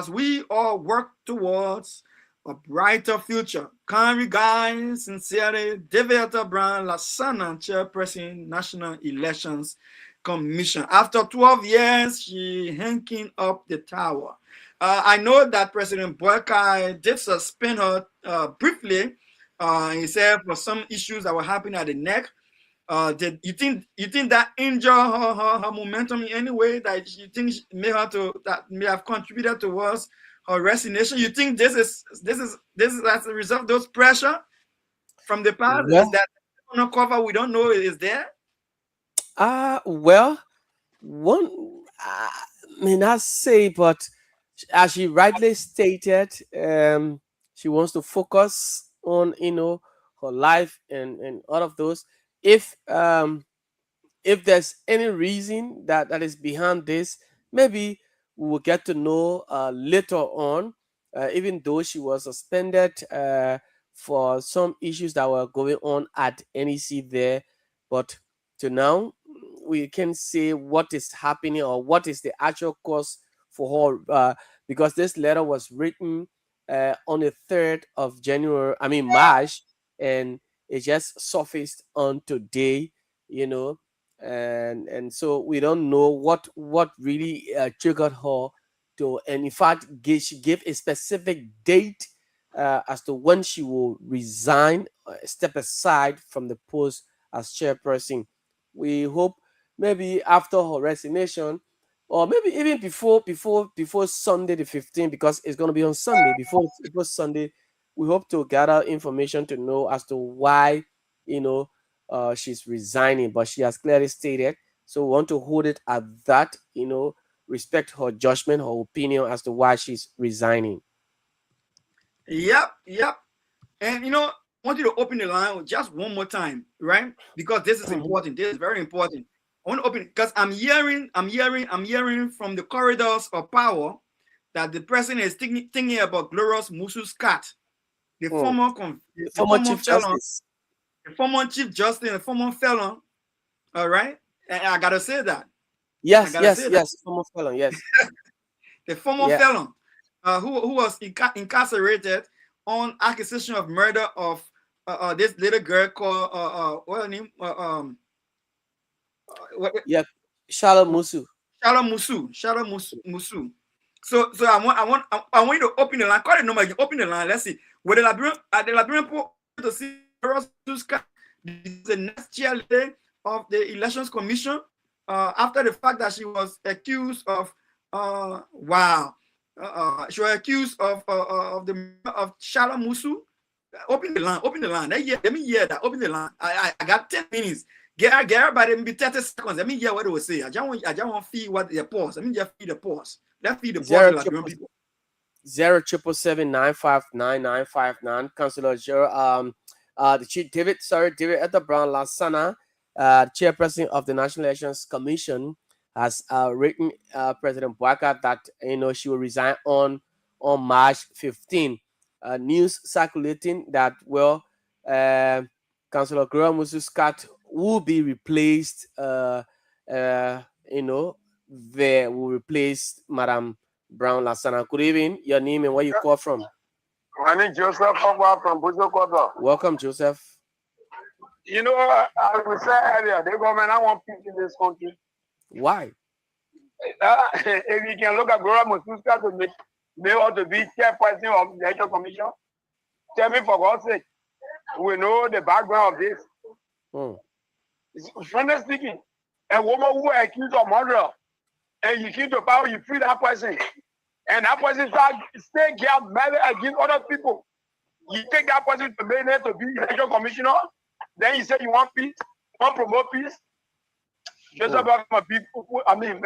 we all work towards a brighter future. Kind regards, sincerely, David Brown Lassana, Chairperson, National Elections Commission. After 12 years, she hanging up the tower. I know that President Boakai did suspend her briefly. He said for some issues that were happening at the neck. Did you think that injured her momentum in any way? That you think that may have contributed towards her resignation? You think this is as a result of those pressure from the past? Yeah. Is that on cover we don't know is there? Well, one may not say, but as she rightly stated, she wants to focus on her life and all of those. If there's any reason that is behind this, maybe we will get to know later on. Even though she was suspended for some issues that were going on at NEC there, but to now we can say what is happening or what is the actual cause for her, because this letter was written on the 3rd of March, and it just surfaced on today, and so we don't know what really triggered her to, and in fact she gave a specific date as to when she will resign, step aside from the post as chairperson. We hope maybe after her resignation, or maybe even before Sunday the 15th, because it's going to be on Sunday. Before Sunday, we hope to gather information to know as to why she's resigning. But she has clearly stated, so we want to hold it at that. Respect her judgment, her opinion as to why she's resigning. Yep. And I want you to open the line just one more time, right? Because this is important. This is very important. I want to open it because I'm hearing from the corridors of power that the president is thinking about Glorious Musu's cat. the The former Chief Justice. The former Chief Justice, the former felon. All right, and I gotta say that. Yes, former felon. Yes, the former felon, who was incarcerated on accusation of murder of this little girl called what's her name? Shala Musu. Shala Musu. So I want you to open the line. Call the number. You open the line. Let's see. With the Liberian people to see the next chairlady of the Elections Commission after the fact that she was accused of she was accused of Shala Musu. Open the line. Let me hear that. Open the line. I got 10 minutes. Get everybody maybe 30 seconds. Let me hear what they will say. I just want to feed what their pause. Let me just feed the pause. Let's feed the pause. 077959959, Councillor Gerald, the Chief David Etta Brown Lasana, chairperson of the National Elections Commission, has written President Bouaka that she will resign on March 15. News circulating that Councillor Gloria Musu Scott will be replaced. They will replace Madam Brown Lasana. Good evening. Your name and where you call from? My name is Joseph from Buzokota. Welcome, Joseph. As we said earlier, the government I want peace in this country. Why? If you can look at Gloria Mususka to make ought to be chairperson of the Election Commission, tell me for God's sake, we know the background of this. Frankly speaking, a woman who is accused of murder, and you keep the power, you free that person, and that person stay mad against other people. You take that person to Maine to be election commissioner, then you say you want peace, want to promote peace. Just about people, lying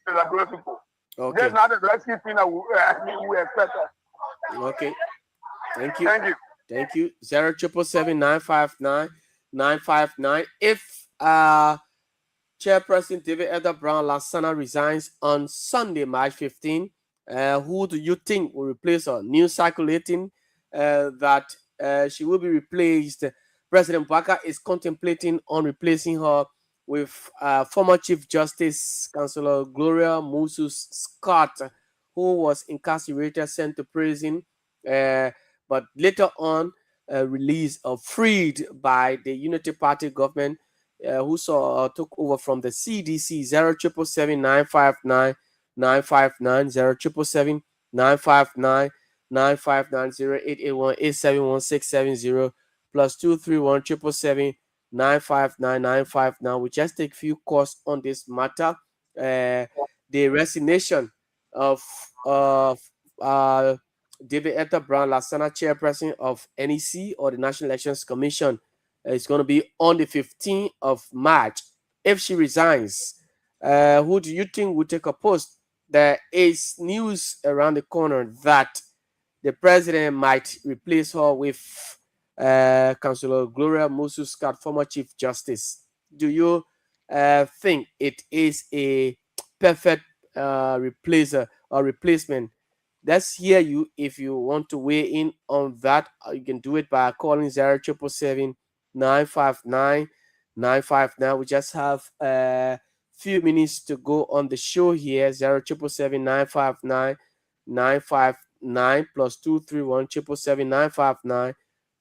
to the great people. Okay. That's not the best thing that we expect. Okay. Thank you. 07779599959. If Chairperson David Etta Brown Lasana resigns on Sunday, March 15, who do you think will replace her? News circulating that she will be replaced. President Bouaka is contemplating on replacing her with former Chief Justice Councillor Gloria Musu Scott, who was incarcerated, sent to prison, but later on released or freed by the Unity Party government, who took over from the CDC. 07779599959 077795999 plus 231 We just take few calls on this matter. The resignation of David Etta Brown Lasana, chairperson of NEC or the National Elections Commission, is going to be on the 15th of March. If she resigns, who do you think will take a post? There is news around the corner that the president might replace her with Councillor Gloria Musu Scott, former Chief Justice. Do you think it is a perfect replacement? Let's hear you. If you want to weigh in on that, you can do it by calling 07779599959. We just have a few minutes to go on the show here. 077795999 plus 231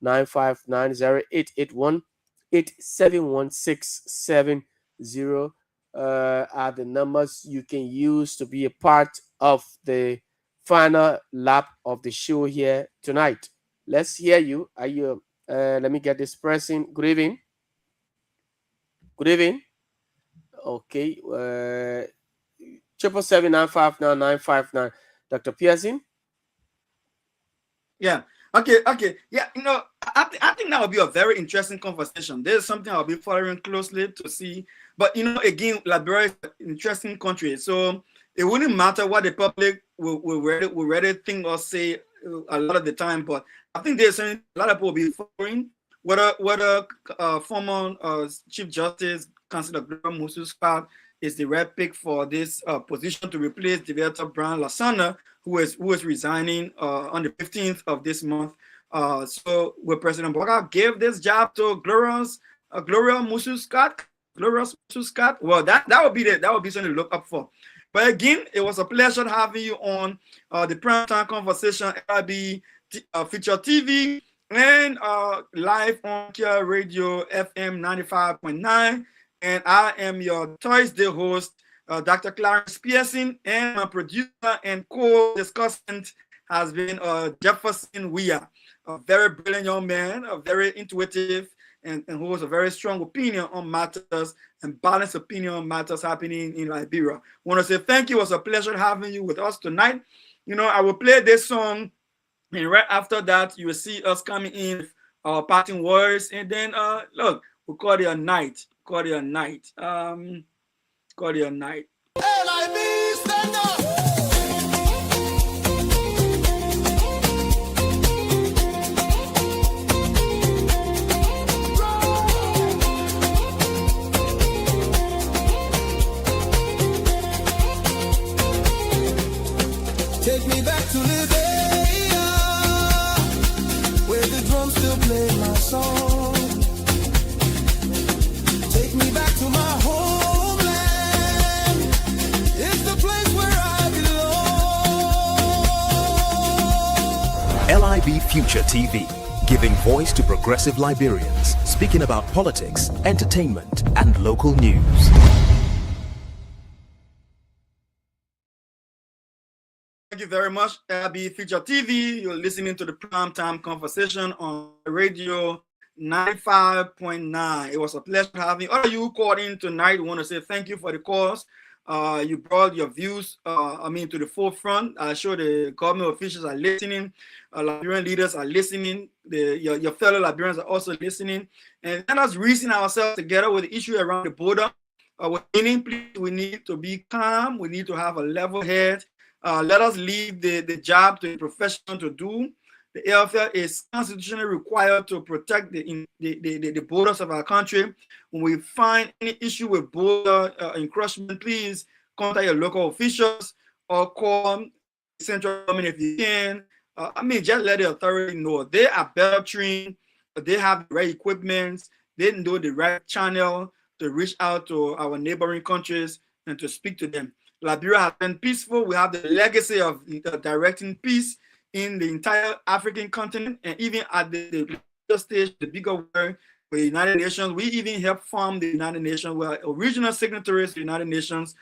777959959 871-871-670 are the numbers you can use to be a part of the final lap of the show here tonight. Let's hear you. Are you? Let me get this person. Good evening. Okay. 777959959. Dr. Pearson. Yeah. Okay. Yeah. I think that would be a very interesting conversation. There's something I'll be following closely to see. But again, Liberia is an interesting country, so it wouldn't matter what the public will really think or say a lot of the time. But I think there's a lot of people will be following whether former Chief Justice Councillor Gloria Musu Scott is the right pick for this position to replace David Etta Brown Lasana, who is resigning on the 15th of this month. So when President Boga gave this job to Gloria Musu-Scott, well, that would be something to look up for. But again, it was a pleasure having you on the Primetime Conversation, LIB Future TV, and live on Kia Radio FM 95.9. And I am your Thursday host, Dr. Clarence Pearson, and my producer and co-discussant has been Jefferson Weir, a very brilliant young man, a very intuitive, and who has a very strong opinion on matters and balanced opinion on matters happening in Liberia. I want to say thank you. It was a pleasure having you with us tonight. You know, I will play this song, and right after that, you will see us coming in with our parting words, and then look, we'll call it a night. Call it a night. Call it a night. LIB, stand up. Take me back to Liberia, where the drums still play my song. Take me back to my homeland. It's the place where I belong. LIB Future TV, giving voice to progressive Liberians, speaking about politics, entertainment, and local news. Thank you very much, LIB Future TV. You're listening to the Primetime Conversation on radio 95.9. It was a pleasure having all of you called in tonight. I want to say thank you for the calls. You brought your views, to the forefront. I'm sure the government officials are listening. Liberian leaders are listening. Your fellow Liberians are also listening. And let us reason ourselves together with the issue around the border. We need to be calm. We need to have a level head. Let us leave the job to the professional to do. The AFL is constitutionally required to protect the borders of our country. When we find any issue with border encroachment, please contact your local officials or call central government if you can. Just let the authority know. They are better trained. They have the right equipment. They know the right channel to reach out to our neighboring countries and to speak to them. Liberia has been peaceful. We have the legacy of directing peace in the entire African continent, and even at the stage, the bigger world, the United Nations. We even helped form the United Nations. We are original signatories to the United Nations.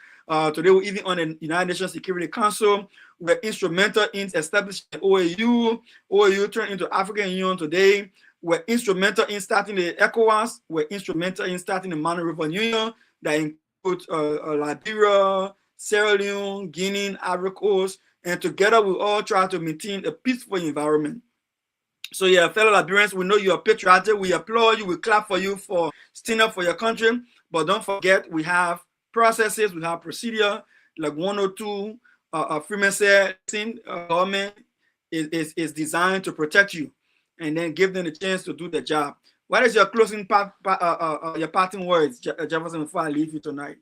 Today, we're even on the United Nations Security Council. We're instrumental in establishing the OAU. OAU turned into African Union today. We're instrumental in starting the ECOWAS. We're instrumental in starting the Manu River Union that includes Liberia, Sierra Leone, Guinea, Ivory Coast, and together we all try to maintain a peaceful environment. So yeah, fellow Liberians, we know you are patriotic. We applaud you. We clap for you for standing up for your country. But don't forget, we have processes, we have procedure. Like 102, Freeman said, government is designed to protect you and then give them the chance to do the job. What is your closing your parting words, Jefferson, before I leave you tonight?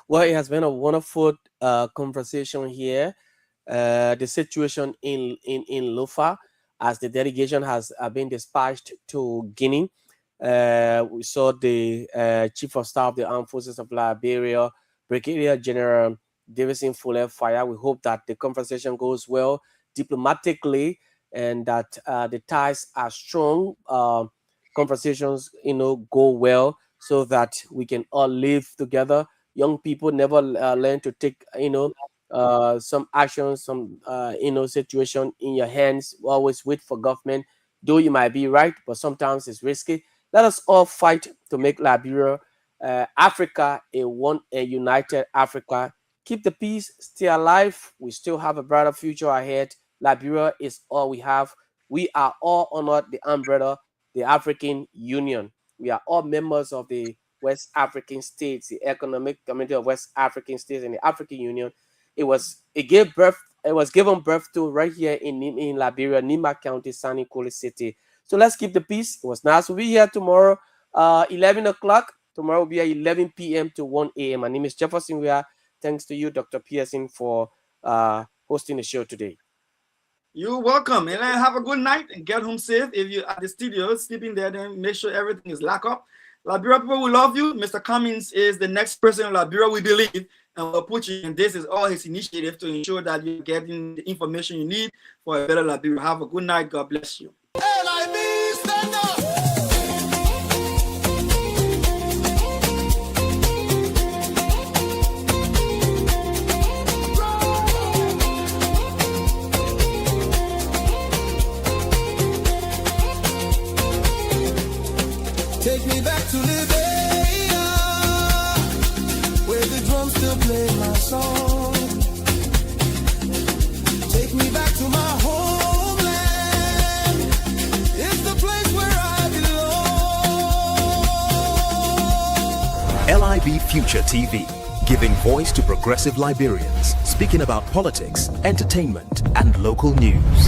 Well, it has been a wonderful conversation here. The situation in Lufa, as the delegation has been dispatched to Guinea. We saw the Chief of Staff of the Armed Forces of Liberia, Brigadier General Davison Fuller Fire. We hope that the conversation goes well diplomatically and that the ties are strong. Conversations, go well so that we can all live together. Young people never learn to take, some actions, some, situation in your hands. Always wait for government. Though you might be right, but sometimes it's risky. Let us all fight to make Liberia, Africa, a united Africa. Keep the peace, stay alive. We still have a brighter future ahead. Liberia is all we have. We are all under the umbrella, the African Union. We are all members of the West African states, the Economic Community of West African States, and the African Union. It was given birth to right here in Liberia, Nima County, Sanikole City. So let's keep the peace. It was nice to be here tomorrow, 11 o'clock. Tomorrow will be at 11 p.m. to 1 a.m. My name is Jefferson Weir. Thanks to you, Dr. Pearson, for hosting the show today. You're welcome, and have a good night and get home safe. If you're at the studio sleeping there, then make sure everything is locked up. Liberia people will love you. Mr. Cummings is the next person in Liberia, we believe, and we'll put you in. This is all his initiative to ensure that you're getting the information you need for a better Liberia. Have a good night. God bless you. LIB, stand up. Take me back to Liberia, where the drums still play my song. Take me back to my homeland. It's the place where I belong. LIB Future TV, giving voice to progressive Liberians, speaking about politics, entertainment, and local news.